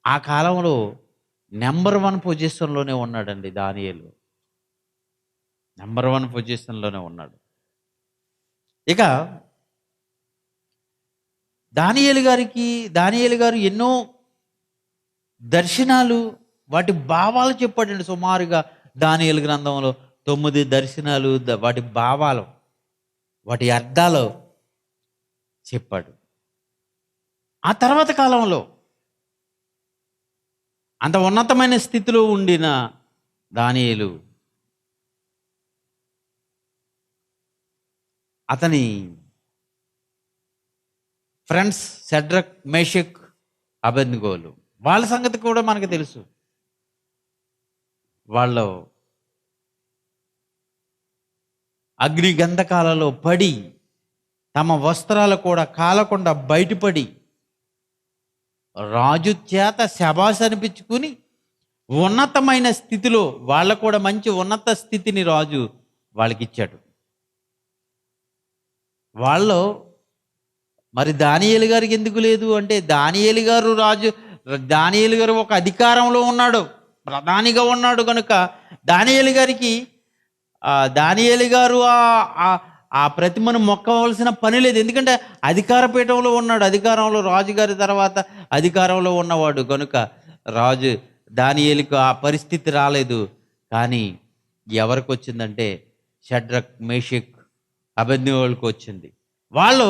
ఆ కాలంలో నెంబర్ 1 పొజిషన్లోనే ఉన్నాడండి దానియేలు. నెంబర్ 1 పొజిషన్లోనే ఉన్నాడు. ఇక దానియేలు గారు ఎన్నో దర్శనాలు వాటి భావాలు చెప్పాడండి. సుమారుగా దానియేలు గ్రంథంలో 9 దర్శనాలు, వాటి భావాలు, వాటి అర్థాలు చెప్పాడు. ఆ తర్వాత కాలంలో అంత ఉన్నతమైన స్థితిలో ఉండిన దానియేలు అతని ఫ్రెండ్స్ షడ్రక్, మేషక్, అబేద్నెగోలు, వాళ్ళ సంగతి కూడా మనకు తెలుసు. వాళ్ళు అగ్ని గంధకాలలో పడి తమ వస్త్రాలు కూడా కాలకుండా బయటపడి రాజు చేత శబాష్ అనిపించుకుని ఉన్నతమైన స్థితిలో, వాళ్ళకు కూడా మంచి ఉన్నత స్థితిని రాజు వాళ్ళకి ఇచ్చాడు. వాళ్ళు మరి దానియేలు గారికి ఎందుకు లేదు అంటే, దానియేలు గారు ఒక అధికారంలో ఉన్నాడు, ప్రధానిగా ఉన్నాడు కనుక దానియేలు గారికి దానియేలు గారు ఆ ప్రతిమను మొక్కవలసిన పని లేదు. ఎందుకంటే అధికార పీఠంలో ఉన్నాడు, అధికారంలో, రాజుగారి తర్వాత అధికారంలో ఉన్నవాడు కనుక రాజు దానియేలుకు ఆ పరిస్థితి రాలేదు. కానీ ఎవరికి వచ్చిందంటే షడ్రక్, మేషక్, అబేద్నెగోలకు వచ్చింది. వాళ్ళు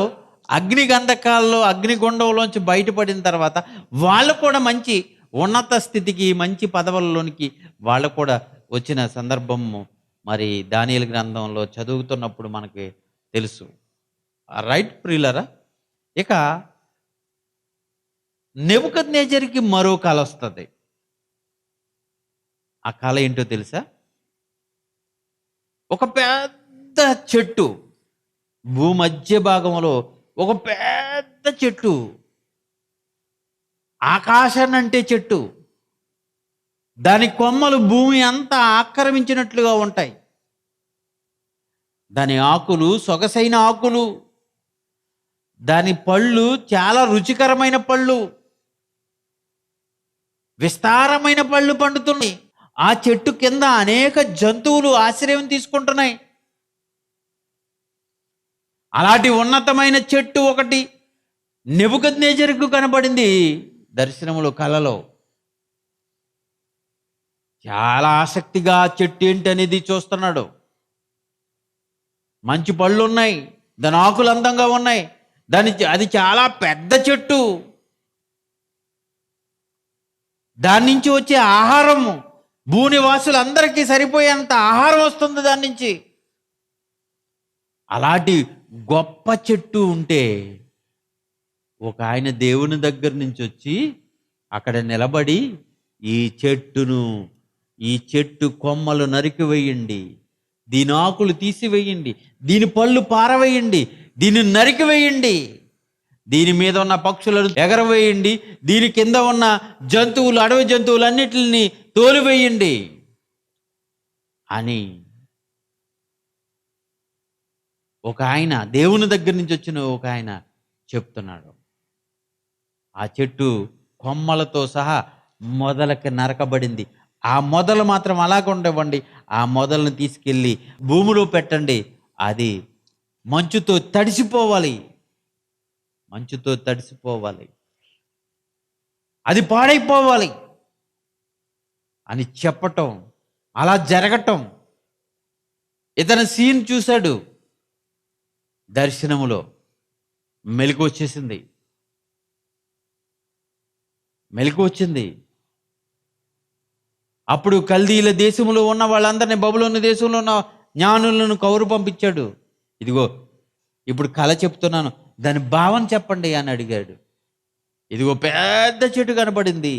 అగ్ని గంధకాల్లో, అగ్నిగుండంలోంచి బయటపడిన తర్వాత వాళ్ళు కూడా మంచి ఉన్నత స్థితికి, మంచి పదవుల్లోనికి వాళ్ళు కూడా వచ్చిన సందర్భము మరి దానియేలు గ్రంథంలో చదువుతున్నప్పుడు మనకి తెలుసు. రైట్ ప్రియులరా? ఇక నెబుకద్నెజరుకి మరో కల వస్తుంది. ఆ కళ ఏంటో తెలుసా? ఒక పెద్ద చెట్టు, భూమధ్య భాగంలో ఒక పెద్ద చెట్టు, ఆకాశాన్ని అంటే చెట్టు, దాని కొమ్మలు భూమి అంతా ఆక్రమించినట్లుగా ఉంటాయి. దాని ఆకులు సొగసైన ఆకులు, దాని పళ్ళు చాలా రుచికరమైన పళ్ళు, విస్తారమైన పళ్ళు పండుతున్నాయి. ఆ చెట్టు కింద అనేక జంతువులు ఆశ్రయం తీసుకుంటున్నాయి. అలాంటి ఉన్నతమైన చెట్టు ఒకటి నెబుకద్నెజరుకు కనబడింది దర్శనములో, కలలో. చాలా ఆసక్తిగా చెట్టు ఏంటి అనేది చూస్తున్నాడు. మంచి పళ్ళు ఉన్నాయి, దాని ఆకులు అందంగా ఉన్నాయి, అది చాలా పెద్ద చెట్టు. దాని నుంచి వచ్చే ఆహారము భూనివాసులందరికీ సరిపోయేంత ఆహారం వస్తుంది దాని నుంచి. అలాంటి గొప్ప చెట్టు ఉంటే ఒక ఆయన దేవుని దగ్గర నుంచి వచ్చి అక్కడ నిలబడి, ఈ చెట్టు కొమ్మలు నరికివేయండి, దీని ఆకులు తీసివేయండి, దీని పళ్ళు పారవేయండి, దీన్ని నరికివేయండి, దీని మీద ఉన్న పక్షులను ఎగరవేయండి, దీని కింద ఉన్న జంతువులు, అడవి జంతువులన్నిటిని తోలివేయండి అని ఒక ఆయన, దేవుని దగ్గర నుంచి వచ్చిన ఒక ఆయన చెప్తున్నాడు. ఆ చెట్టు కొమ్మలతో సహా మొదలకి నరకబడింది. ఆ మొదలు మాత్రం అలాగ ఉండవండి. ఆ మొదలను తీసుకెళ్ళి భూమిలో పెట్టండి, అది మంచుతో తడిసిపోవాలి, మంచుతో తడిసిపోవాలి, అది పాడైపోవాలి అని చెప్పటం, అలా జరగటం. ఇతను సీన్ చూశాడు. దర్శనములో మెలకు వచ్చింది. అప్పుడు కల్దీల దేశంలో ఉన్న వాళ్ళందరినీ, బబులోను దేశంలో ఉన్న జ్ఞానులను కౌరు పంపించాడు. ఇదిగో ఇప్పుడు కళ చెప్తున్నాను, దాని భావం చెప్పండి అని అడిగాడు. ఇదిగో పెద్ద చెట్టు కనపడింది.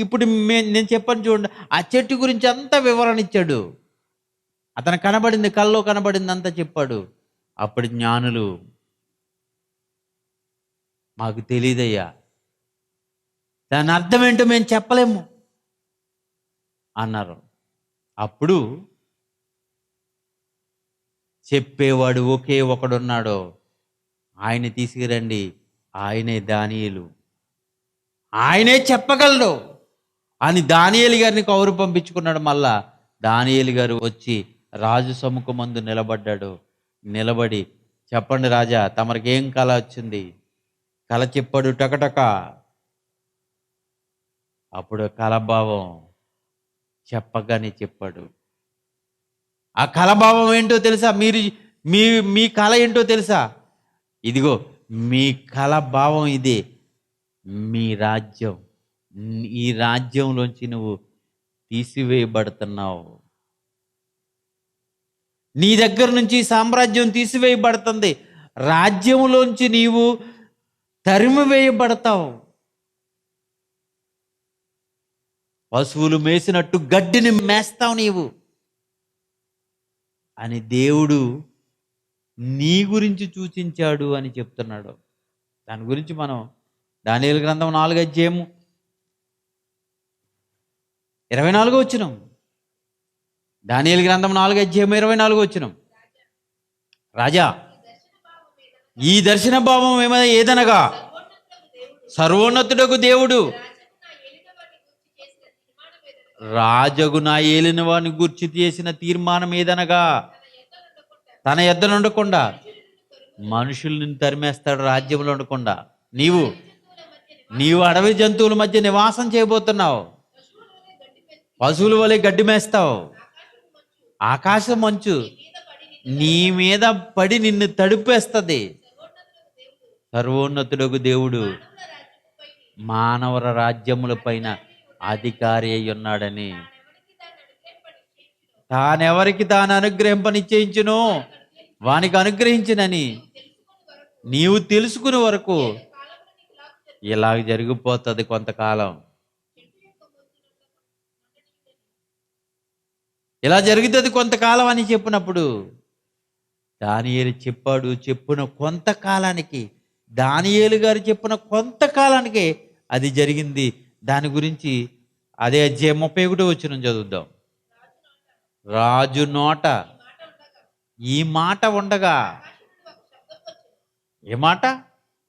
ఇప్పుడు నేను చెప్పాను చూడండి, ఆ చెట్టు గురించి అంతా వివరణ ఇచ్చాడు. అతను కనబడింది, కల్లో కనబడింది అంతా చెప్పాడు. అప్పుడు జ్ఞానులు, మాకు తెలియదయ్యా, దాని అర్థం ఏంటో మేము చెప్పలేము అన్నారు. అప్పుడు చెప్పేవాడు ఒకే ఒకడున్నాడు, ఆయన తీసుకురండి, ఆయనే దానియేలు, ఆయనే చెప్పగలడు అని దానియేలు గారిని కౌరు పంపించుకున్నాడు. మళ్ళా దానియేలు గారు వచ్చి రాజు సముఖమందు నిలబడ్డాడు. నిలబడి, చెప్పండి రాజా, తమరికి ఏం కళ వచ్చింది? కళ చెప్పాడు టకటక. అప్పుడు కలభావం చెప్పగానే చెప్పాడు. ఆ కలభావం ఏంటో తెలుసా? మీరు మీ మీ కళ ఏంటో తెలుసా? ఇదిగో మీ కళ భావం ఇదే. మీ రాజ్యం, ఈ రాజ్యంలోంచి నువ్వు తీసివేయబడుతున్నావు. నీ దగ్గర నుంచి సామ్రాజ్యం తీసివేయబడుతుంది. రాజ్యంలోంచి నీవు తరిమివేయబడతావు. పశువులు మేసినట్టు గడ్డిని మేస్తావు నీవు అని దేవుడు నీ గురించి సూచించాడు అని చెప్తున్నాడు. దాని గురించి మనం దానియేలు గ్రంథం 4వ అధ్యాయము 24వ వచనం. దానియేలు గ్రంథం 4వ అధ్యాయం 24వ వచనం. రాజా, ఈ దర్శన భావం ఏదనగా సర్వోన్నతుడకు దేవుడు రాజగు నా ఏలిన వాని గూర్చి చేసిన తీర్మానం ఏదనగా తన యొద్ద ఉండకుండా మనుషుల్ని తరిమేస్తాడు. రాజ్యంలో ఉండకుండా నీవు అడవి జంతువుల మధ్య నివాసం చేయబోతున్నావు. పశువుల వలె గడ్డి మేస్తావు. ఆకాశం మంచు నీ మీద పడి నిన్ను తడిపేస్తుంది. సర్వోన్నతుడకు దేవుడు మానవ రాజ్యముల పైన అధికారి అయి ఉన్నాడని తానెవరికి తాను అనుగ్రహింపనిశ్చయించును వానికి అనుగ్రహించినని నీవు తెలుసుకునే వరకు ఇలా జరిగిపోతుంది కొంతకాలం. ఇలా జరుగుతుంది కొంతకాలం అని చెప్పినప్పుడు దానియేలు చెప్పాడు. చెప్పిన కొంతకాలానికి, దానియేలు గారు చెప్పిన కొంతకాలానికి అది జరిగింది. దాని గురించి అదే అధ్యాయం 31వ వచనం చదువుదాం. రాజు నోట ఈ మాట ఉండగా, ఏ మాట?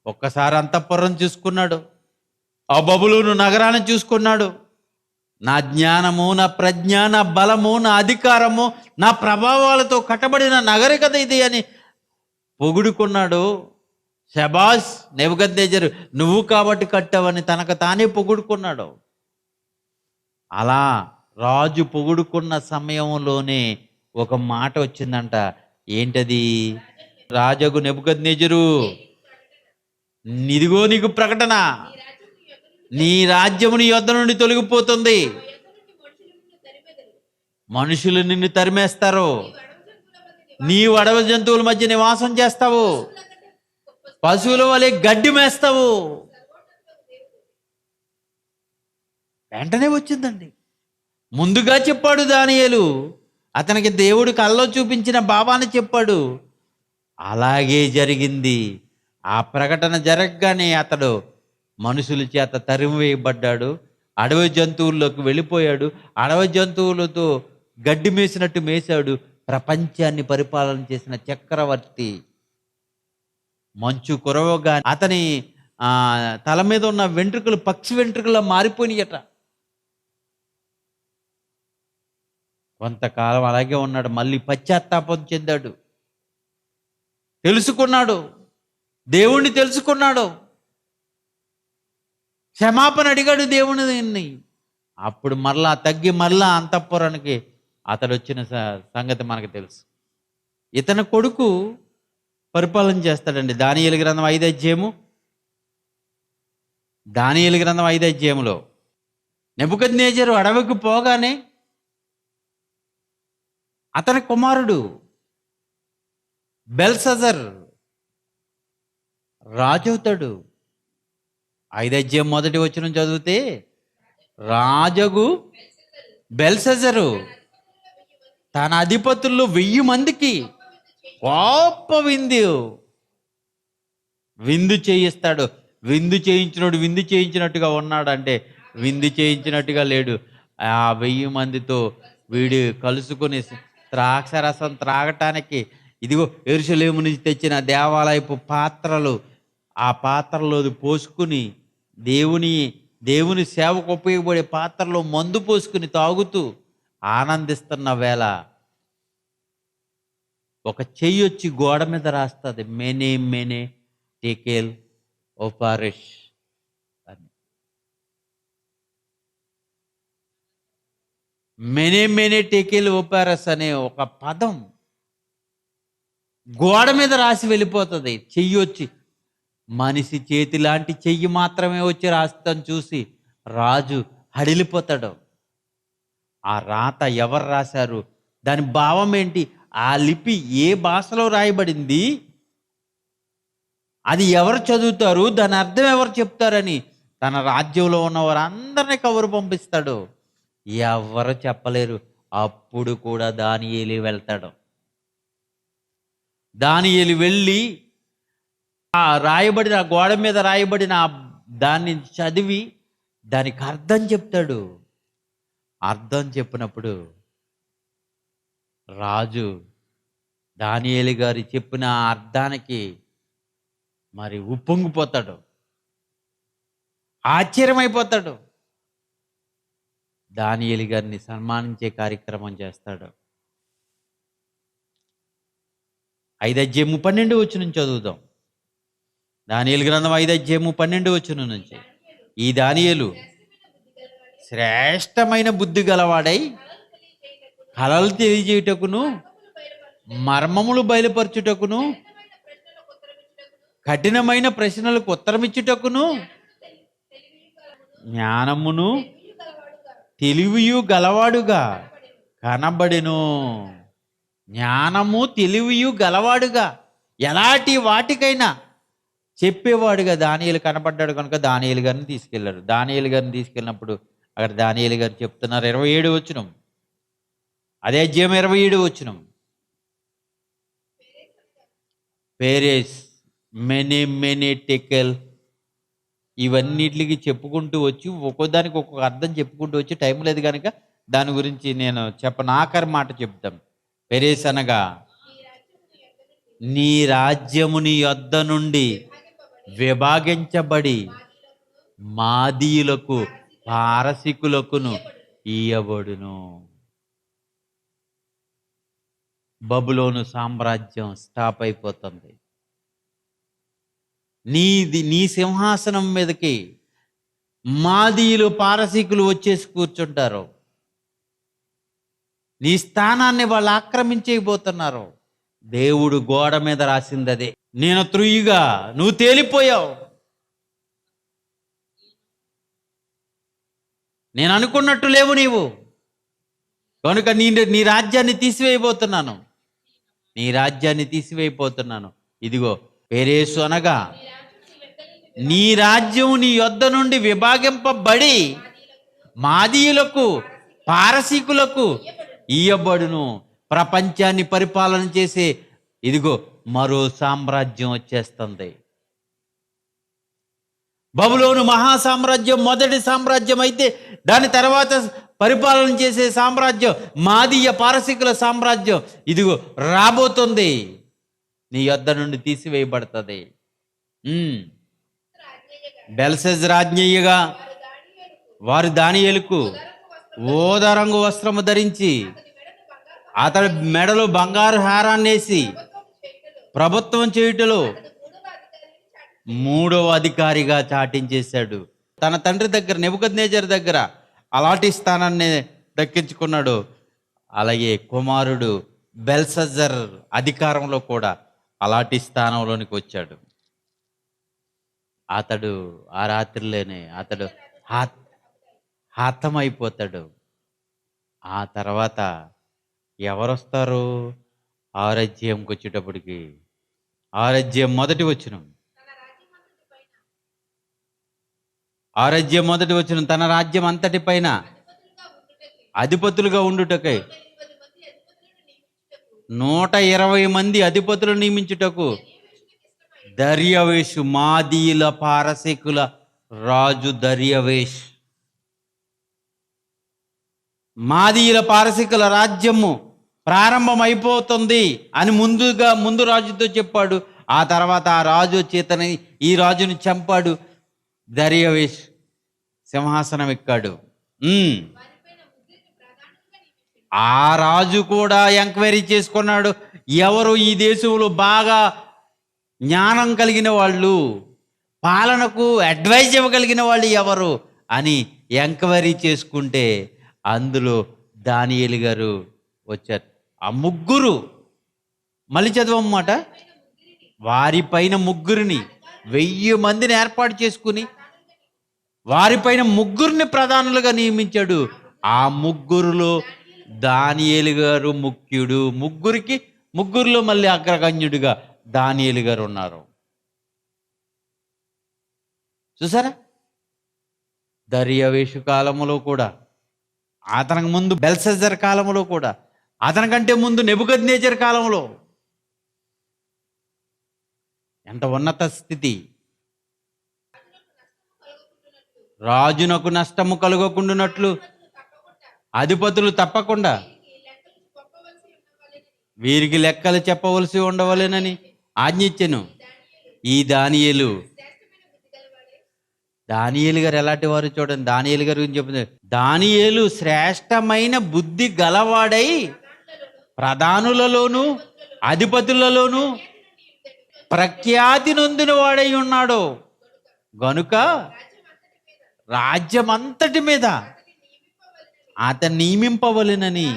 ఒక్కసారి అంతఃపురం చూసుకున్నాడు, ఆ బబులోను నగరాన్ని చూసుకున్నాడు. నా జ్ఞానము, నా ప్రజ్ఞ, నా బలము, నా అధికారము, నా ప్రభావాలతో కట్టబడిన నగరికత ఇది అని పొగుడుకున్నాడు. శబాష్ నెబుకద్నెజరు, నువ్వు కాబట్టి కట్టావని తనకు తానే పొగుడుకున్నాడు. అలా రాజు పొగుడుకున్న సమయంలోనే ఒక మాట వచ్చిందంట. ఏంటది? రాజగు నెబుకద్నెజరు, ఇదిగో నీకు ప్రకటన, నీ రాజ్యము నీ యొద్ద నుండి తొలగిపోతుంది. మనుషులు నిన్ను తరిమేస్తారు. నీవు అడవి జంతువుల మధ్య నివాసం చేస్తావు. పశువుల వలె గడ్డి మేస్తావు. వెంటనే వచ్చిందండి. ముందుగా చెప్పాడు దానియేలు. అతనికి దేవుడు కల్లో చూపించిన భావాన్ని చెప్పాడు. అలాగే జరిగింది. ఆ ప్రకటన జరగగానే అతడు మనుషుల చేత తరిమివేయబడ్డాడు. అడవి జంతువుల్లోకి వెళ్ళిపోయాడు. అడవి జంతువులతో గడ్డి మేసినట్టు మేశాడు. ప్రపంచాన్ని పరిపాలన చేసిన చక్రవర్తి. మంచు కురవగా అతని తల మీద ఉన్న వెంట్రుకలు పక్షి వెంట్రుకలా మారిపోయినాయట. కొంతకాలం అలాగే ఉన్నాడు. మళ్ళీ పశ్చాత్తాపం చెందాడు. తెలుసుకున్నాడు, దేవుణ్ణి తెలుసుకున్నాడు, క్షమాపణ అడిగాడు దేవుని. అప్పుడు మరలా తగ్గి మరలా అంతఃపురానికి అతడు వచ్చిన సంగతి మనకు తెలుసు. ఇతని కొడుకు పరిపాలన చేస్తాడండి. దానియేలు గ్రంథం 5వ అధ్యాయము, దానియేలు గ్రంథం 5వ అధ్యాయములో నెబుకద్నెజరు అడవికి పోగానే అతని కుమారుడు బెల్షజర్ రాజవుతాడు. 5వ అధ్యాయం 1వ వచనం చదివితే, రాజగు బెల్షజరు తన అధిపతుల్లో 1000 మందికి గొప్ప విందు చేయిస్తాడు. విందు చేయించినోడు విందు చేయించినట్టుగా ఉన్నాడు అంటే విందు చేయించినట్టుగా లేడు. ఆ 1000 మందితో వీడు కలుసుకుని ద్రాక్షరసం త్రాగటానికి ఇదిగో యెరూషలేము నుంచి తెచ్చిన దేవాలయపు పాత్రలు, ఆ పాత్రలో పోసుకుని దేవుని సేవకు ఉపయోగపడే పాత్రలో మందు పోసుకుని తాగుతూ ఆనందిస్తున్న వేళ ఒక చెయ్యి వచ్చి గోడ మీద రాస్తుంది, మెనే టేకేల్ ఓపారిష్ అని. మెనే మెనే టెకెల్ ఓపారస్ అనే ఒక పదం గోడ మీద రాసి వెళ్ళిపోతుంది. చెయ్యి వచ్చి, మనిషి చేతి లాంటి చెయ్యి మాత్రమే వచ్చి రాస్తాం చూసి రాజు హడిలిపోతాడు. ఆ రాత ఎవరు రాశారు, దాని భావం ఏంటి, ఆ లిపి ఏ భాషలో రాయబడింది, అది ఎవరు చదువుతారు, దాని అర్థం ఎవరు చెప్తారని తన రాజ్యంలో ఉన్న వారందరినీ కబురు పంపిస్తాడు. ఎవరు చెప్పలేరు. అప్పుడు కూడా దానియేలు వెళ్తాడు. దానియేలు వెళ్ళి ఆ రాయబడిన గోడ మీద రాయబడిన దాన్ని చదివి దానికి అర్థం చెప్తాడు. అర్థం చెప్పినప్పుడు రాజు దానియేలు గారు చెప్పిన అర్థానికి మరి ఉప్పొంగిపోతాడు, ఆశ్చర్యమైపోతాడు. దానియేలు గారిని సన్మానించే కార్యక్రమం చేస్తాడు. 5:12 చదువుదాం. దానియేలు గ్రంథం 5:12 నుంచి. ఈ దానియేలు శ్రేష్టమైన బుద్ధి గలవాడై కలలు తెలియజేయుటకును, మర్మములు బయలుపరచుటకును, కఠినమైన ప్రశ్నలకు ఉత్తరమిచ్చుటకును, జ్ఞానమును తెలివియు గలవాడుగా కనబడెను. జ్ఞానము తెలివియు గలవాడుగా, ఎలాంటి వాటికైనా చెప్పేవాడుగా దానియేలు కనపడ్డాడు కనుక దానియేలు గారిని తీసుకెళ్లారు. దానియేలు గారిని తీసుకెళ్ళినప్పుడు అక్కడ దానియేలు గారు చెప్తున్నారు 27 అదే అధ్యాయం 27 పేరేస్ మెనే మెనే టెకెల్, ఇవన్నిటికి చెప్పుకుంటూ వచ్చి ఒక్కోదానికి ఒక్కొక్క అర్థం చెప్పుకుంటూ వచ్చి టైం లేదు కనుక దాని గురించి నేను చెప్పను. ఆఖరి మాట చెప్తాం. పెరేస్ అనగా నీ రాజ్యము నీ యొద్ద నుండి విభాగించబడి మాదీయులకు పారసికులకును ఇయ్యబడును. బబులోను సామ్రాజ్యం స్టాప్ అయిపోతుంది. నీ సింహాసనం మీదకి మాదీయులు పారసీకులు వచ్చేసి కూర్చుంటారు. నీ స్థానాన్ని వాళ్ళు ఆక్రమించేయబోతున్నారు. దేవుడు గోడ మీద రాసింది అదే. నేను త్రుయ్యిగా, నువ్వు తేలిపోయావు, నేను అనుకున్నట్టు లేవు నీవు, కనుక నీ రాజ్యాన్ని తీసివేయబోతున్నాను, నీ రాజ్యాన్ని తీసివేయబోతున్నాను. ఇదిగో పెరేసు అనగా నీ రాజ్యం నీ యొద్ద నుండి విభాగింపబడి మాదీయులకు పారసీకులకు ఇయ్యబడును. ప్రపంచాన్ని పరిపాలన చేసే ఇదిగో మరో సామ్రాజ్యం వచ్చేస్తుంది. బబులోను మహాసామ్రాజ్యం మొదటి సామ్రాజ్యం అయితే దాని తర్వాత పరిపాలన చేసే సామ్రాజ్యం మాదీయ పారసీకుల సామ్రాజ్యం ఇదిగో రాబోతుంది, నీ యొద్ద నుండి తీసివేయబడుతుంది. బెల్షస్సరు రాజ్ఞయ్యగా వారు దానియేలుకు ఓదరంగు వస్త్రము ధరించి అతడి మెడలో బంగారు హారాన్నేసి ప్రభుత్వం చేయుటలో 3వ అధికారిగా చాటించేశాడు. తన తండ్రి దగ్గర నెబుకద్నెజరు దగ్గర అలాంటి స్థానాన్ని దక్కించుకున్నాడు. అలాగే కుమారుడు బెల్షస్సరు అధికారంలో కూడా అలాంటి స్థానంలోనికి వచ్చాడు. అతడు ఆ రాత్రిలోనే అతడు హతమైపోతాడు. ఆ తర్వాత ఎవరొస్తారు? 6వ అధ్యాయంకి వచ్చేటప్పటికి 6వ అధ్యాయం 1వ వచనం, 6వ అధ్యాయం 1వ వచనం, తన రాజ్యం అంతటి పైన అధిపతులుగా ఉండుటకై 120 మంది అధిపతులు నియమించుటకు దర్యావేషు, మాదీయుల పారసీకుల రాజు దర్యావేష్, మాదీయుల పారసీకుల రాజ్యము ప్రారంభమైపోతుంది అని ముందు రాజుతో చెప్పాడు. ఆ తర్వాత ఆ రాజు చేతని ఈ రాజుని చంపాడు. దర్యావేష్ సింహాసనం ఎక్కాడు. ఆ రాజు కూడా ఎంక్వైరీ చేసుకున్నాడు, ఎవరు ఈ దేశంలో బాగా జ్ఞానం కలిగిన వాళ్ళు, పాలనకు అడ్వైజ్ ఇవ్వగలిగిన వాళ్ళు ఎవరు అని ఎంక్వైరీ చేసుకుంటే అందులో దానియేలు గారు వచ్చారు. ఆ ముగ్గురు, మళ్ళీ చదవమాట, వారిపైన ముగ్గురిని, 1000 మందిని ఏర్పాటు చేసుకుని వారిపైన ముగ్గురిని ప్రధానులుగా నియమించాడు. ఆ ముగ్గురులో దానియేలు గారు ముఖ్యుడు. ముగ్గురులో మళ్ళీ అగ్రగణ్యుడిగా దానియేలు గారు ఉన్నారు. చూసారా? దర్యావేషు కాలములో కూడా, అతనికి ముందు బెల్షస్సర్ కాలంలో కూడా, అతనికంటే ముందు నెబుకద్నెజర్ కాలంలో ఎంత ఉన్నత స్థితి. రాజునకు నష్టము కలుగకుండానట్లు అధిపతులు తప్పకుండా వీరికి లెక్కలు చెప్పవలసి ఉండవలెనని ఆజ్ఞించెను. ఈ దానియేలు గారు ఎలాంటి వారు చూడండి. దానియేలు గారి గురించి చెప్తుంది. దానియేలు శ్రేష్టమైన బుద్ధి గలవాడై ప్రధానులలోను అధిపతులలోను ప్రఖ్యాతి నొందిన వాడై ఉన్నాడు గనుక రాజ్యమంతటి మీద అతన్ని నియమింపవలెనని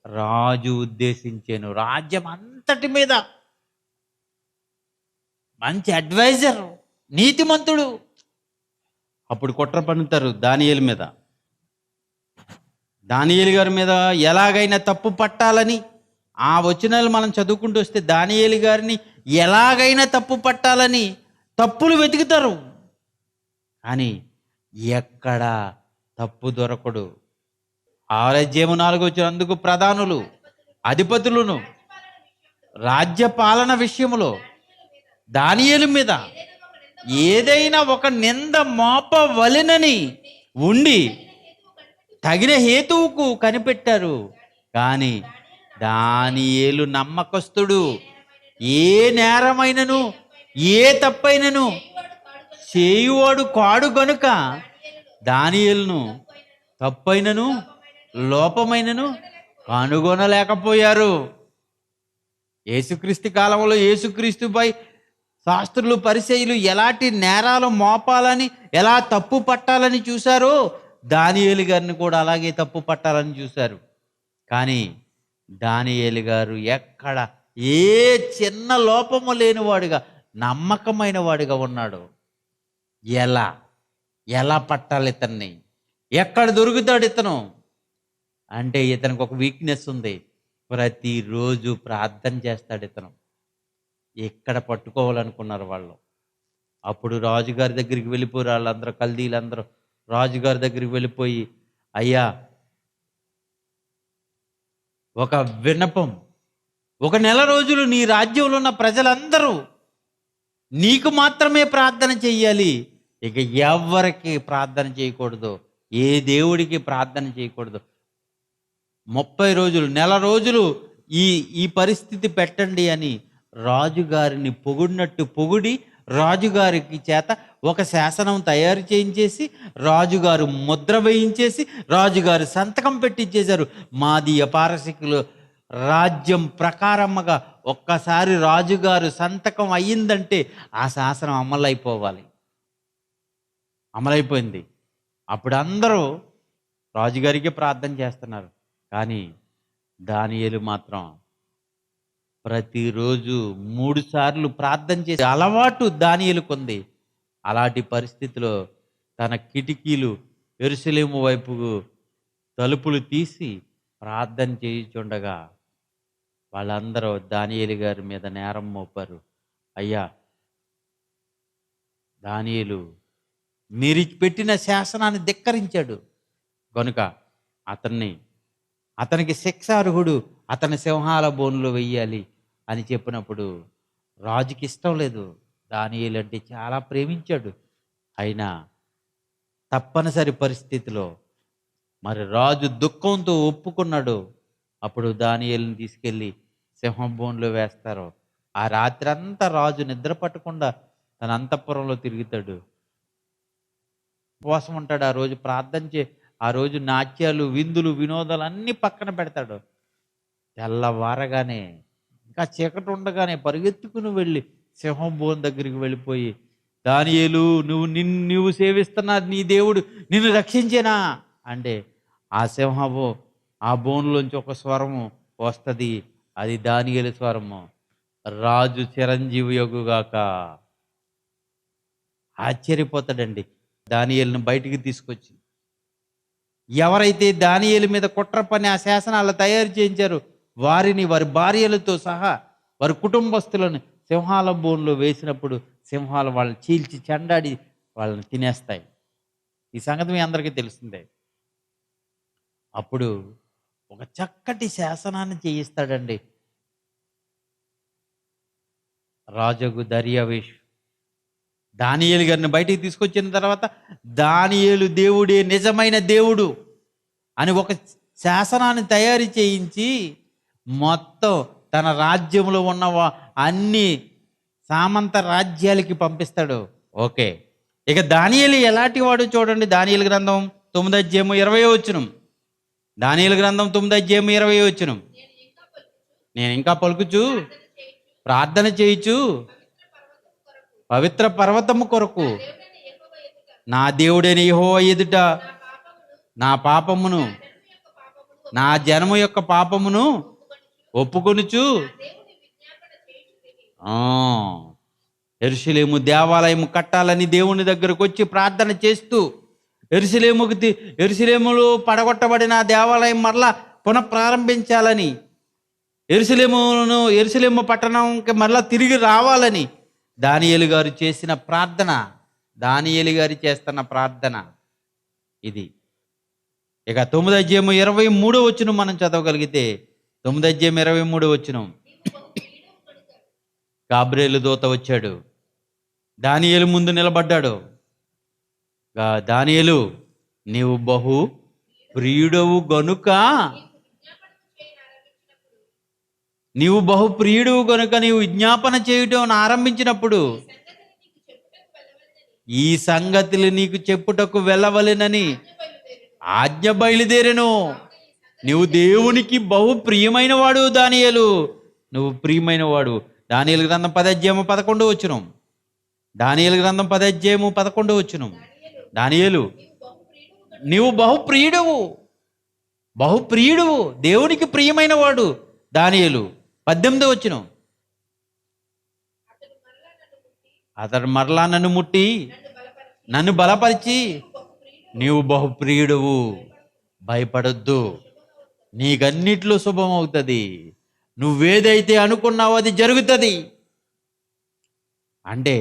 రాజు ఉద్దేశించాను. రాజ్యం అంతటి మీద మంచి అడ్వైజర్, నీతిమంతుడు. అప్పుడు కుట్ర పన్నుతారు దానియేలు మీద. దానియేలు గారి మీద ఎలాగైనా తప్పు పట్టాలని, ఆ వచనాలు మనం చదువుకుంటూ వస్తే దానియేలు గారిని ఎలాగైనా తప్పు పట్టాలని తప్పులు వెతుకుతారు. కానీ ఎక్కడ తప్పు దొరకడు. 6:4 అందుకు ప్రధానులు అధిపతులను రాజ్య పాలన విషయంలో దానియేలు మీద ఏదైనా ఒక నింద మోపవలెనని ఉండి తగిన హేతువుకు కనిపెట్టారు. కానీ దానియేలు నమ్మకస్తుడు. ఏ నేరమైనను ఏ తప్పైనను చేయువాడు కాడు గనుక దానియేలును తప్పైనను లోపమైనను కనుగొనలేకపోయారు. యేసుక్రీస్తు కాలంలో యేసుక్రీస్తుపై శాస్త్రులు పరిసయ్యులు ఎలాంటి నేరాలు మోపాలని, ఎలా తప్పు పట్టాలని చూశారో దానియేలు గారిని కూడా అలాగే తప్పు పట్టాలని చూశారు. కానీ దానియేలు గారు ఎక్కడ ఏ చిన్న లోపము లేనివాడుగా, నమ్మకమైన వాడిగా ఉన్నాడు. ఎలా పట్టాలి ఇతన్ని, ఎక్కడ దొరుకుతాడు ఇతను అంటే, ఇతనికి ఒక వీక్నెస్ ఉంది. ప్రతిరోజు ప్రార్థన చేస్తాడు ఇతను. ఎక్కడ పట్టుకోవాలనుకున్నారు వాళ్ళు. అప్పుడు రాజుగారి దగ్గరికి వెళ్ళిపోయారు వాళ్ళందరూ, కల్దీలందరూ రాజుగారి దగ్గరికి వెళ్ళిపోయి, అయ్యా ఒక విన్నపం, 1 నెల రోజులు నీ రాజ్యంలో ఉన్న ప్రజలందరూ నీకు మాత్రమే ప్రార్థన చెయ్యాలి. ఇక ఎవరికి ప్రార్థన చేయకూడదు, ఏ దేవుడికి ప్రార్థన చేయకూడదు. 30 రోజులు, నెల రోజులు ఈ పరిస్థితి పెట్టండి అని రాజుగారిని పొగిడినట్టు పొగిడి, రాజుగారికి చేత ఒక శాసనం తయారు చేయించేసి, రాజుగారు ముద్ర వేయించేసి, రాజుగారు సంతకం పెట్టించేశారు. మాది పారసికులు రాజ్యం ప్రకారముగా ఒక్కసారి రాజుగారు సంతకం అయ్యిందంటే ఆ శాసనం అమలైపోయింది. అప్పుడు అందరూ రాజుగారికి ప్రార్థన చేస్తున్నారు. కానీ దానియేలు మాత్రం ప్రతిరోజు 3 సార్లు ప్రార్థన చేసే అలవాటు దానియేలుకుంది. అలాంటి పరిస్థితిలో తన కిటికీలు యెరూషలేము వైపుకు తలుపులు తీసి ప్రార్థన చేయుచుండగా వాళ్ళందరూ దానియేలు గారి మీద నేరం మోపారు. అయ్యా దానియేలు మీరు పెట్టిన శాసనాన్ని ధిక్కరించాడు కనుక అతనికి శిక్షార్హుడు, అతని సింహాల బోనులో వెయ్యాలి అని చెప్పినప్పుడు రాజుకి ఇష్టం లేదు. దానియేలు అంటే చాలా ప్రేమించాడు. అయినా తప్పనిసరి పరిస్థితిలో మరి రాజు దుఃఖంతో ఒప్పుకున్నాడు. అప్పుడు దానియేలుని తీసుకెళ్ళి సింహం బోన్లో వేస్తారు. ఆ రాత్రి అంతా రాజు నిద్ర పట్టకుండా తన అంతఃపురంలో తిరుగుతాడు, ఉపవాసం ఉంటాడు. ఆ రోజు ఆ రోజు నాట్యాలు, విందులు, వినోదాలు అన్నీ పక్కన పెడతాడు. తెల్లవారగానే, ఇంకా చీకటి ఉండగానే పరిగెత్తుకుని వెళ్ళి సింహం బోన్ దగ్గరికి వెళ్ళిపోయి, దానియేలు నువ్వు సేవిస్తున్న నీ దేవుడు నిన్ను రక్షించేనా అంటే, ఆ సింహము ఆ బోన్లోంచి ఒక స్వరము వస్తుంది, అది దానియేలు స్వరము. రాజు చిరంజీవి యొగుగాక. ఆశ్చర్యపోతాడండి. దానియేలును బయటికి తీసుకొచ్చి, ఎవరైతే దానియేలు మీద కుట్ర పని ఆ శాసనాలు తయారు చేయించారో వారిని, వారి భార్యలతో సహా, వారి కుటుంబస్తులను సింహాల బోన్లో వేసినప్పుడు సింహాలు వాళ్ళని చీల్చి చెండాడి వాళ్ళని తినేస్తాయి. ఈ సంగతి మీ అందరికీ తెలిసిందే. అప్పుడు ఒక చక్కటి శాసనాన్ని చేయిస్తాడండి రాజగు దర్యావేషు. దానియేలు గారిని బయటికి తీసుకొచ్చిన తర్వాత, దానియేలు దేవుడే నిజమైన దేవుడు అని ఒక శాసనాన్ని తయారు చేయించి మొత్తం తన రాజ్యంలో ఉన్న అన్ని సామంత రాజ్యాలకి పంపిస్తాడు. ఓకే, ఇక దానియేలు ఎలాంటి వాడు చూడండి. దానియేలు గ్రంథం 9:20. దానియేలు గ్రంథం 9:20. నేను ఇంకా పలుకుచు ప్రార్థన చేయుచు పవిత్ర పర్వతము కొరకు నా దేవుడైన యెహోవా ఎదుట నా పాపమును, నా జనము యొక్క పాపమును ఒప్పుకొనుచు యెరూషలేము దేవాలయము కట్టాలని దేవుని దగ్గరకు వచ్చి ప్రార్థన చేస్తూ, యెరూషలేములో పడగొట్టబడిన దేవాలయం మరలా పునఃప్రారంభించాలని, యెరూషలేము పట్టణంకి మరలా తిరిగి రావాలని దానియేలు గారు చేసిన ప్రార్థన, దానియేలు గారు చేస్తున్న ప్రార్థన ఇది. ఇక 9:23 మనం చదవగలిగితే, 9:23 గాబ్రియేలు దూత వచ్చాడు, దానియేలు ముందు నిలబడ్డాడు. దానియేలు, నీవు బహు ప్రియుడవు గనుక నీవు విజ్ఞాపన చేయటం ఆరంభించినప్పుడు ఈ సంగతులు నీకు చెప్పుటకు వెళ్ళవలెనని ఆజ్ఞ బయలుదేరెను. నువ్వు దేవునికి బహు ప్రియమైన వాడు దానియేలు, నువ్వు ప్రియమైన వాడు. దానియేలు గ్రంథం 10:11. దానియేలు గ్రంథం 10:11. దానియేలు, నీవు బహుప్రియుడువు, దేవునికి ప్రియమైన వాడు. దానియేలు 18. అతడు మరలా నన్ను ముట్టి నన్ను బలపరిచి, నీవు బహుప్రియుడువు, భయపడొద్దు, నీకన్నిట్లో శుభం అవుతుంది, నువ్వేదైతే అనుకున్నావో అది జరుగుతుంది. అంటే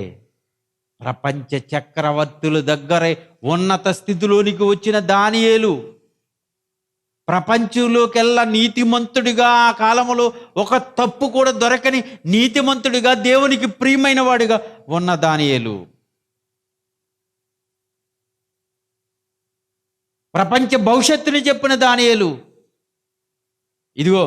ప్రపంచ చక్రవర్తుల దగ్గర ఉన్నత స్థితిలోనికి వచ్చిన దానియేలు, ప్రపంచంలోకెల్లా నీతిమంతుడిగా, ఆ కాలంలో ఒక తప్పు కూడా దొరకని నీతిమంతుడిగా, దేవునికి ప్రియమైన వాడిగా ఉన్న దానియేలు, ప్రపంచ భవిష్యత్తుని చెప్పిన దానియేలు, ఇదిగో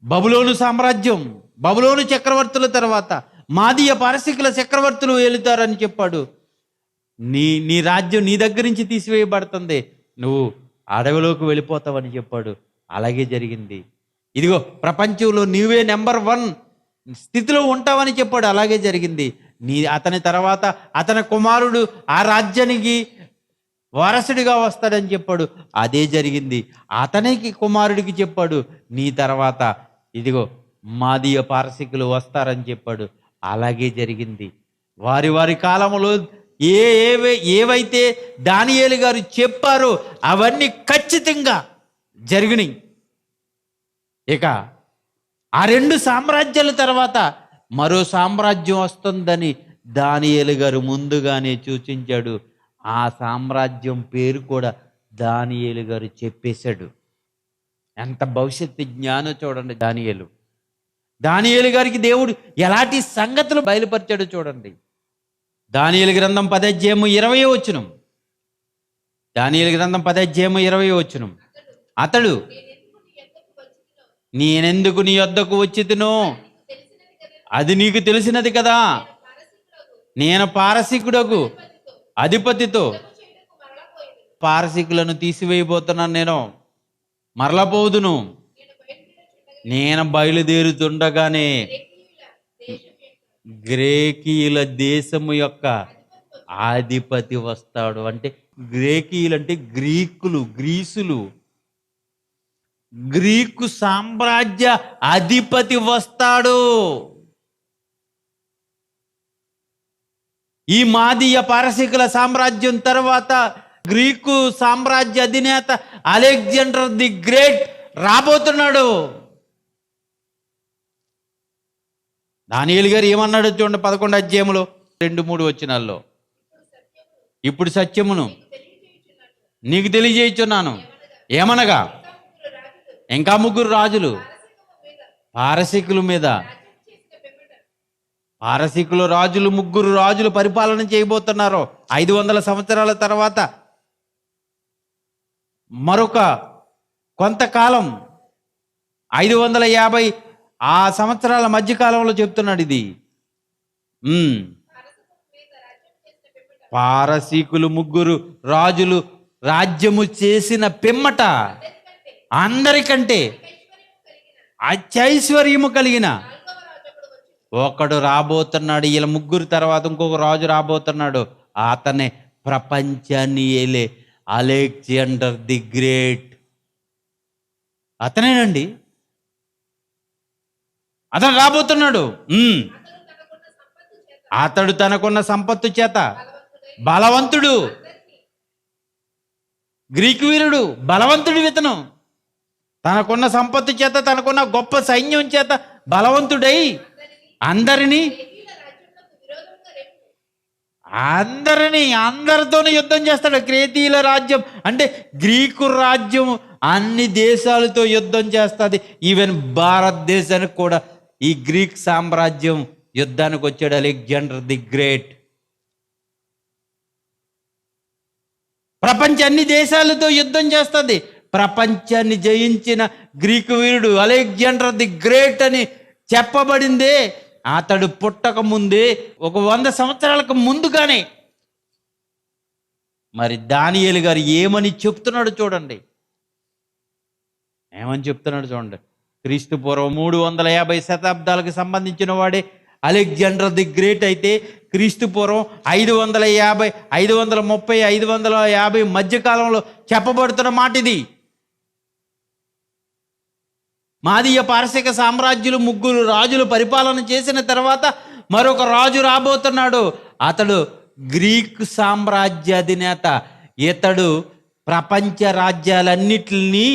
బబులోను సామ్రాజ్యం, బబులోను చక్రవర్తుల తర్వాత మాదీయ పారసీకుల చక్రవర్తులు ఏలుతారని చెప్పాడు. నీ రాజ్యం నీ దగ్గర నుంచి తీసివేయబడుతుంది, నువ్వు అడవిలోకి వెళ్ళిపోతావని చెప్పాడు. అలాగే జరిగింది. ఇదిగో ప్రపంచంలో నీవే నెంబర్ 1 స్థితిలో ఉంటావని చెప్పాడు. అలాగే జరిగింది. అతని తర్వాత అతని కుమారుడు ఆ రాజ్యానికి వారసుడిగా వస్తాడని చెప్పాడు. అదే జరిగింది. అతనికి కుమారుడికి చెప్పాడు, నీ తర్వాత ఇదిగో మాదీయ పారసీకులు వస్తారని చెప్పాడు. అలాగే జరిగింది. వారి కాలంలో ఏవైతే దానియేలు గారు చెప్పారో అవన్నీ ఖచ్చితంగా జరిగినాయి. ఇక ఆ 2 సామ్రాజ్యాల తర్వాత మరో సామ్రాజ్యం వస్తుందని దానియేలు గారు ముందుగానే సూచించాడు. ఆ సామ్రాజ్యం పేరు కూడా దానియేలు గారు చెప్పేశాడు. ఎంత భవిష్యత్తు జ్ఞానం చూడండి. దానియేలు గారికి దేవుడు ఎలాంటి సంగతులు బయలుపరిచాడో చూడండి. దానియేలు గ్రంథం 10:20. దానియేలు గ్రంథం 10:20. అతడు, నేనెందుకు నీ యొద్దకు వచ్చితినో అది నీకు తెలిసినది కదా, నేను పారసీకుడకు అధిపతితో పారసీకులను తీసివేయబోతున్నాను, నేను మరలపోదును. నేను బయలుదేరుతుండగానే గ్రేకీయుల దేశము యొక్క అధిపతి వస్తాడు. అంటే గ్రేకీయులు అంటే గ్రీసులు. గ్రీకు సామ్రాజ్య అధిపతి వస్తాడు. ఈ మాదీయ పారసీకుల సామ్రాజ్యం తర్వాత గ్రీకు సామ్రాజ్య అధినేత అలెగ్జాండర్ ది గ్రేట్ రాబోతున్నాడు. దానియేలు గారు ఏమన్నాడు చూడండి 11 అధ్యాయంలో 2-3 వచనాల్లో. ఇప్పుడు సత్యమును నీకు తెలియజేయుచున్నాను, ఏమనగా ఇంకా 3 రాజులు పారసీకుల మీద, పారసీకుల రాజులు 3 రాజులు పరిపాలన చేయబోతున్నారు. 500 సంవత్సరాల తర్వాత మరొక కొంతకాలం 550 ఆ సంవత్సరాల మధ్యకాలంలో చెప్తున్నాడు ఇది. పారసీకులు 3 రాజులు రాజ్యము చేసిన పిమ్మట అందరికంటే అత్యైశ్వర్యము కలిగిన ఒకడు రాబోతున్నాడు. వీళ్ళ 3 తర్వాత ఇంకొక రాజు రాబోతున్నాడు. అతనే ప్రపంచాన్ని ఏలే అలెగ్జాండర్ ది గ్రేట్. అతనేనండి, అతను రాబోతున్నాడు. అతడు తనకున్న సంపత్తు చేత బలవంతుడు, గ్రీకు వీరుడు, బలవంతుడు. ఇతను తనకున్న సంపత్తు చేత, తనకున్న గొప్ప సైన్యం చేత బలవంతుడై అందరితోనూ యుద్ధం చేస్తాడు. క్రేతీయుల రాజ్యం అంటే గ్రీకు రాజ్యం అన్ని దేశాలతో యుద్ధం చేస్తుంది. ఈవెన్ భారతదేశానికి కూడా ఈ గ్రీక్ సామ్రాజ్యం యుద్ధానికి వచ్చాడు అలెగ్జాండర్ ది గ్రేట్. ప్రపంచ అన్ని దేశాలతో యుద్ధం చేస్తుంది. ప్రపంచాన్ని జయించిన Greek Veerudu Alexander the great అని చెప్పబడిందే అతడు పుట్టక ముందే, ఒక 100 సంవత్సరాలకు ముందుగానే. మరి దానియేలు గారు ఏమని చెప్తున్నాడు చూడండి, ఏమని చెప్తున్నాడు చూడండి. క్రీస్తు పూర్వం 350 శతాబ్దాలకు సంబంధించిన వాడే అలెగ్జాండర్ ది గ్రేట్ అయితే, క్రీస్తు పూర్వం 550, 530, 550 మధ్యకాలంలో చెప్పబడుతున్న మాట ఇది. మాదీయ పారసీక సామ్రాజ్యులు 3 రాజులు పరిపాలన చేసిన తర్వాత మరొక రాజు రాబోతున్నాడు. అతడు గ్రీకు సామ్రాజ్య అధినేత. ఇతడు ప్రపంచ రాజ్యాలన్నిటినీ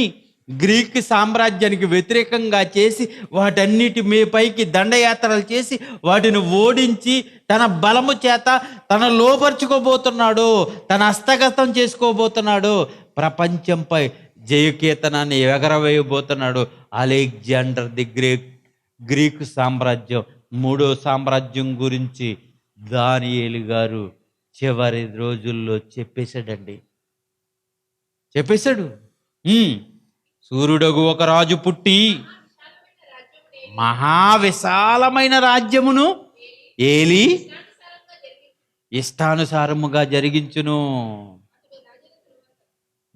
గ్రీకు సామ్రాజ్యానికి వ్యతిరేకంగా చేసి వాటన్నిటి పైకి దండయాత్రలు చేసి వాటిని ఓడించి తన బలము చేత తన లోపరుచుకోబోతున్నాడు, తన హస్తగతం చేసుకోబోతున్నాడు. ప్రపంచంపై జయకేతనాన్ని ఎగరవేయబోతున్నాడు అలెగ్జాండర్ ది గ్రేట్. గ్రీకు సామ్రాజ్యం 3వ సామ్రాజ్యం గురించి దానియేలు గారు చివరి రోజుల్లో చెప్పేశాడండి, చెప్పేశాడు. సూర్యుడగు ఒక రాజు పుట్టి మహావిశాలమైన రాజ్యమును ఏలి ఇష్టానుసారముగా జరిగించును.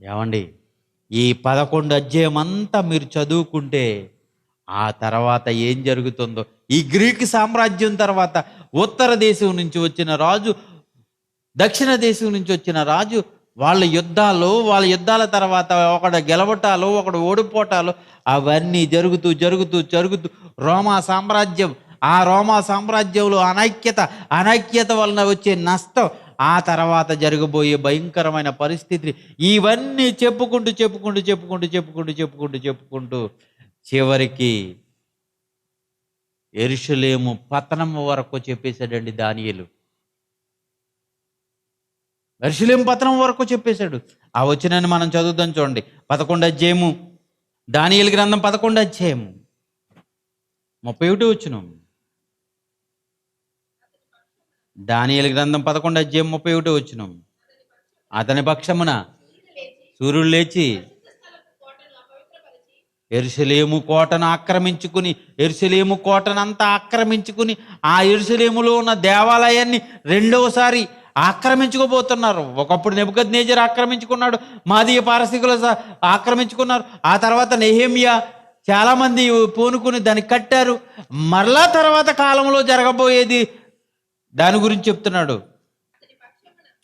ఏమండి, ఈ 11 అధ్యాయం అంతా మీరు చదువుకుంటే ఆ తర్వాత ఏం జరుగుతుందో, ఈ గ్రీక్ సామ్రాజ్యం తర్వాత ఉత్తర దేశం నుంచి వచ్చిన రాజు, దక్షిణ దేశం నుంచి వచ్చిన రాజు, వాళ్ళ యుద్ధాల తర్వాత ఒకడు గెలవటాలు, ఒకడు ఓడిపోటాలు, అవన్నీ జరుగుతూ జరుగుతూ జరుగుతూ రోమా సామ్రాజ్యం, ఆ రోమా సామ్రాజ్యంలో అనైక్యత వలన వచ్చే నష్టం, ఆ తర్వాత జరగబోయే భయంకరమైన పరిస్థితి, ఇవన్నీ చెప్పుకుంటూ చెప్పుకుంటూ చెప్పుకుంటూ చెప్పుకుంటూ చెప్పుకుంటూ చెప్పుకుంటూ చివరికి యెరూషలేము పతనం వరకు చెప్పేశాడండి దానియేలు. యెరూషలేము పతనం వరకు చెప్పేశాడు. ఆ వచనాన్ని మనం చదువుదాం చూడండి. 11 అధ్యాయము, దానియేలు గ్రంథం 11 అధ్యాయము 31 వచనం. దానియేలు గ్రంథం 11 అధ్యాయం 31 వచనం. అతని పక్షమున సూర్యుడు లేచి యెరూషలేము కోటను ఆక్రమించుకుని, యెరూషలేము కోటనంతా ఆక్రమించుకుని, ఆ యెరూషలేములో ఉన్న దేవాలయాన్ని రెండవసారి ఆక్రమించుకోబోతున్నారు. ఒకప్పుడు నెబుకద్నెజర్ ఆక్రమించుకున్నాడు, మాదీయ పారసీకులు ఆక్రమించుకున్నారు. ఆ తర్వాత నెహెమ్యా చాలామంది పూనుకుని దాన్ని కట్టారు. మరలా తర్వాత కాలంలో జరగబోయేది దాని గురించి చెప్తున్నాడు.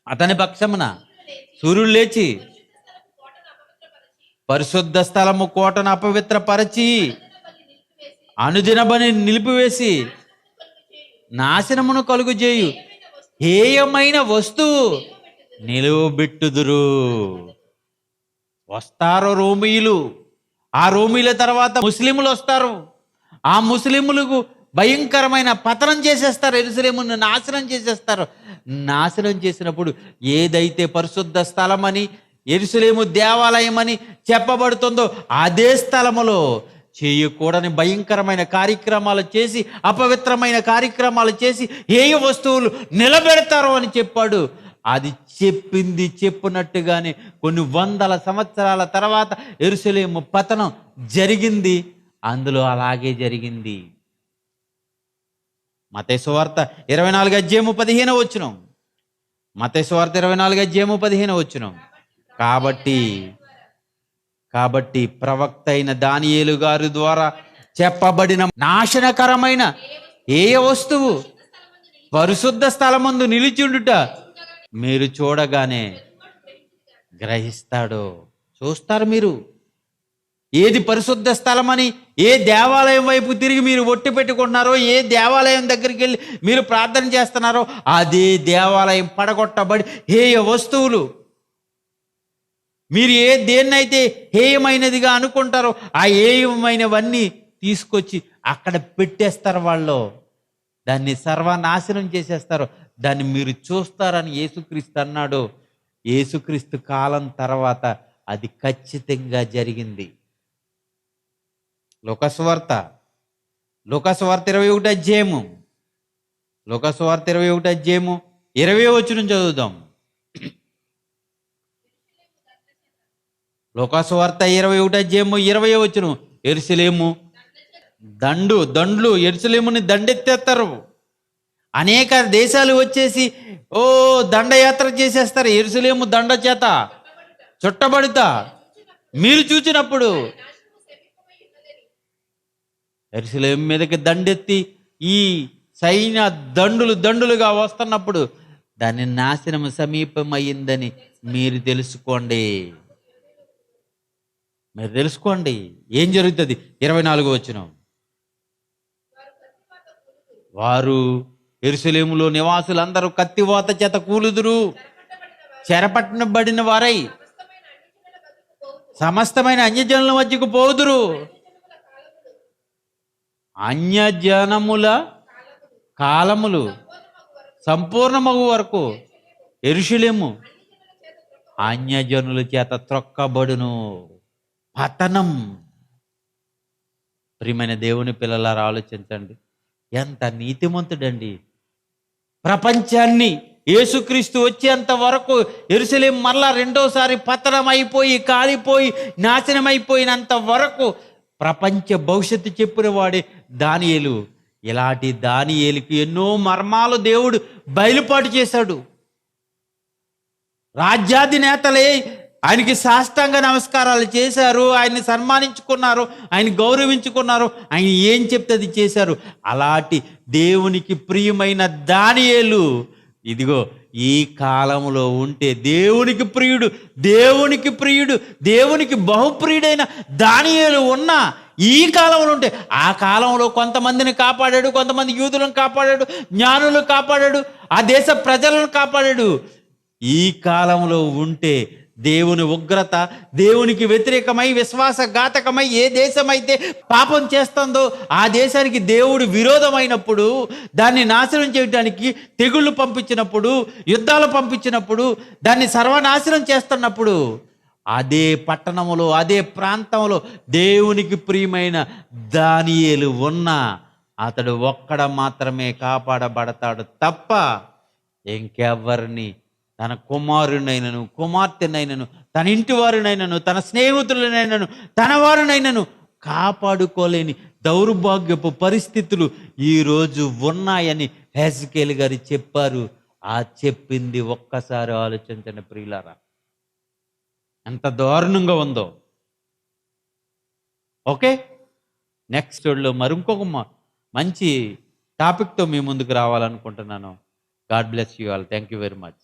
అతని పక్షమున సూర్యుడు లేచి పరిశుద్ధ స్థలము కోటను అపవిత్రపరచి అనుదిన బలి నిలిపివేసి నాశనమును కలుగు చేయు హేయమైన వస్తువు నిలువబెట్టుదురు. వస్తారు రోమీయులు, ఆ రోమీల తర్వాత ముస్లింలు వస్తారు. ఆ ముస్లింలకు భయంకరమైన పతనం చేసేస్తారు, యెరూషలేమును నాశనం చేసేస్తారు. నాశనం చేసినప్పుడు ఏదైతే పరిశుద్ధ స్థలమని, యెరూషలేము దేవాలయం అని చెప్పబడుతుందో అదే స్థలములో చేయకూడని భయంకరమైన కార్యక్రమాలు చేసి, అపవిత్రమైన కార్యక్రమాలు చేసి హేయ వస్తువులు నిలబెడతారు అని చెప్పాడు. అది చెప్పింది చెప్పినట్టుగానే కొన్ని వందల సంవత్సరాల తర్వాత యెరూషలేము పతనం జరిగింది. అందులో అలాగే జరిగింది. మత్తయి సువార్త 24:15 మత్తయి సువార్త 24:15 కాబట్టి ప్రవక్త అయిన దానియేలు గారి ద్వారా చెప్పబడిన నాశనకరమైన ఏ వస్తువు పరిశుద్ధ స్థలమందు నిలిచిండుట మీరు చూడగానే గ్రహిస్తాడో. చూస్తారు మీరు ఏది పరిశుద్ధ స్థలమని, ఏ దేవాలయం వైపు తిరిగి మీరు ఒట్టి పెట్టుకుంటున్నారో, ఏ దేవాలయం దగ్గరికి వెళ్ళి మీరు ప్రార్థన చేస్తున్నారో అదే దేవాలయం పడగొట్టబడి హేయ వస్తువులు, మీరు దేన్నైతే హేయమైనదిగా అనుకుంటారో ఆ హేయమైనవన్నీ తీసుకొచ్చి అక్కడ పెట్టేస్తారు. వాళ్ళు దాన్ని సర్వనాశనం చేసేస్తారు. దాన్ని మీరు చూస్తారని యేసుక్రీస్తు అన్నాడు. యేసుక్రీస్తు కాలం తర్వాత అది ఖచ్చితంగా జరిగింది. లోకసువార్త 21 20 చదువుదాం. లోకసువార్త 21:20 యెరూషలేము దండ్లు యెరూషలేముని దండెత్తేస్తారు. అనేక దేశాలు వచ్చేసి దండయాత్ర చేసేస్తారు. యెరూషలేము దండ చేత చుట్టబడుతా మీరు చూచినప్పుడు యెరూషలేము మీదకి దండెత్తి ఈ సైన్య దండులుగా వస్తున్నప్పుడు దాని నాశనం సమీపమయ్యిందని మీరు తెలుసుకోండి. ఏం జరుగుతుంది? 24 వారు యెరూషలేములో నివాసులందరూ కత్తివాత చేత కూలుదురు, చెరపట్టబడిన వారై సమస్తమైన అన్యజనుల మధ్యకు పోదురు. అన్యజనముల కాలములు సంపూర్ణమగు వరకు యెరూషలేము అన్యజనుల చేత త్రొక్కబడును. పతనం. ప్రియమైన దేవుని పిల్లలారా ఆలోచించండి, ఎంత నీతిమంతుడండి. ప్రపంచాన్ని యేసుక్రీస్తు వచ్చేంత వరకు యెరూషలేము మరలా రెండోసారి పతనం అయిపోయి కాలిపోయి నాశనం అయిపోయినంత వరకు ప్రపంచ భవిష్యత్తు చెప్పిన వాడే దానియేలు. ఇలాంటి దానియేలుకి ఎన్నో మర్మాలు దేవుడు బయలుపాటు చేశాడు. రాజ్యాధినేతలే ఆయనకి సాష్టాంగ నమస్కారాలు చేశారు, ఆయన్ని సన్మానించుకున్నారు, ఆయన గౌరవించుకున్నారు, ఆయన ఏం చెప్తే అది చేశారు. అలాంటి దేవునికి ప్రియమైన దానియేలు ఇదిగో ఈ కాలంలో ఉంటే దేవునికి ప్రియుడు దేవునికి బహుప్రియుడైన దానియేలు ఉన్న ఈ కాలంలో ఉంటే, ఆ కాలంలో కొంతమందిని కాపాడాడు, కొంతమంది యూదులను కాపాడాడు, జ్ఞానులను కాపాడాడు, ఆ దేశ ప్రజలను కాపాడాడు. ఈ కాలంలో ఉంటే దేవుని ఉగ్రత, దేవునికి వ్యతిరేకమై విశ్వాసఘాతకమై ఏ దేశమైతే పాపం చేస్తుందో ఆ దేశానికి దేవుడు విరోధమైనప్పుడు, దాన్ని నాశనం చేయడానికి తెగుళ్ళు పంపించినప్పుడు, యుద్ధాలు పంపించినప్పుడు, దాన్ని సర్వనాశనం చేస్తున్నప్పుడు అదే పట్టణములో అదే ప్రాంతంలో దేవునికి ప్రియమైన దానియేలు ఉన్న అతడు ఒక్కడ మాత్రమే కాపాడబడతాడు తప్ప ఇంకెవ్వరిని తన కుమారునైనను కుమార్తెనైనను తన ఇంటి వారినైనను తన స్నేహితులనైనను తన వారినైనను కాపాడుకోలేని దౌర్భాగ్యపు పరిస్థితులు ఈరోజు ఉన్నాయని హెజ్కేలు గారు చెప్పారు. ఆ చెప్పింది ఒక్కసారి ఆలోచించండి ప్రియులారా, ఎంత దారుణంగా ఉందో. ఓకే, నెక్స్ట్ లో మరింకొక మంచి టాపిక్తో మీ ముందుకు రావాలనుకుంటున్నాను. God bless you all. Thank you very much.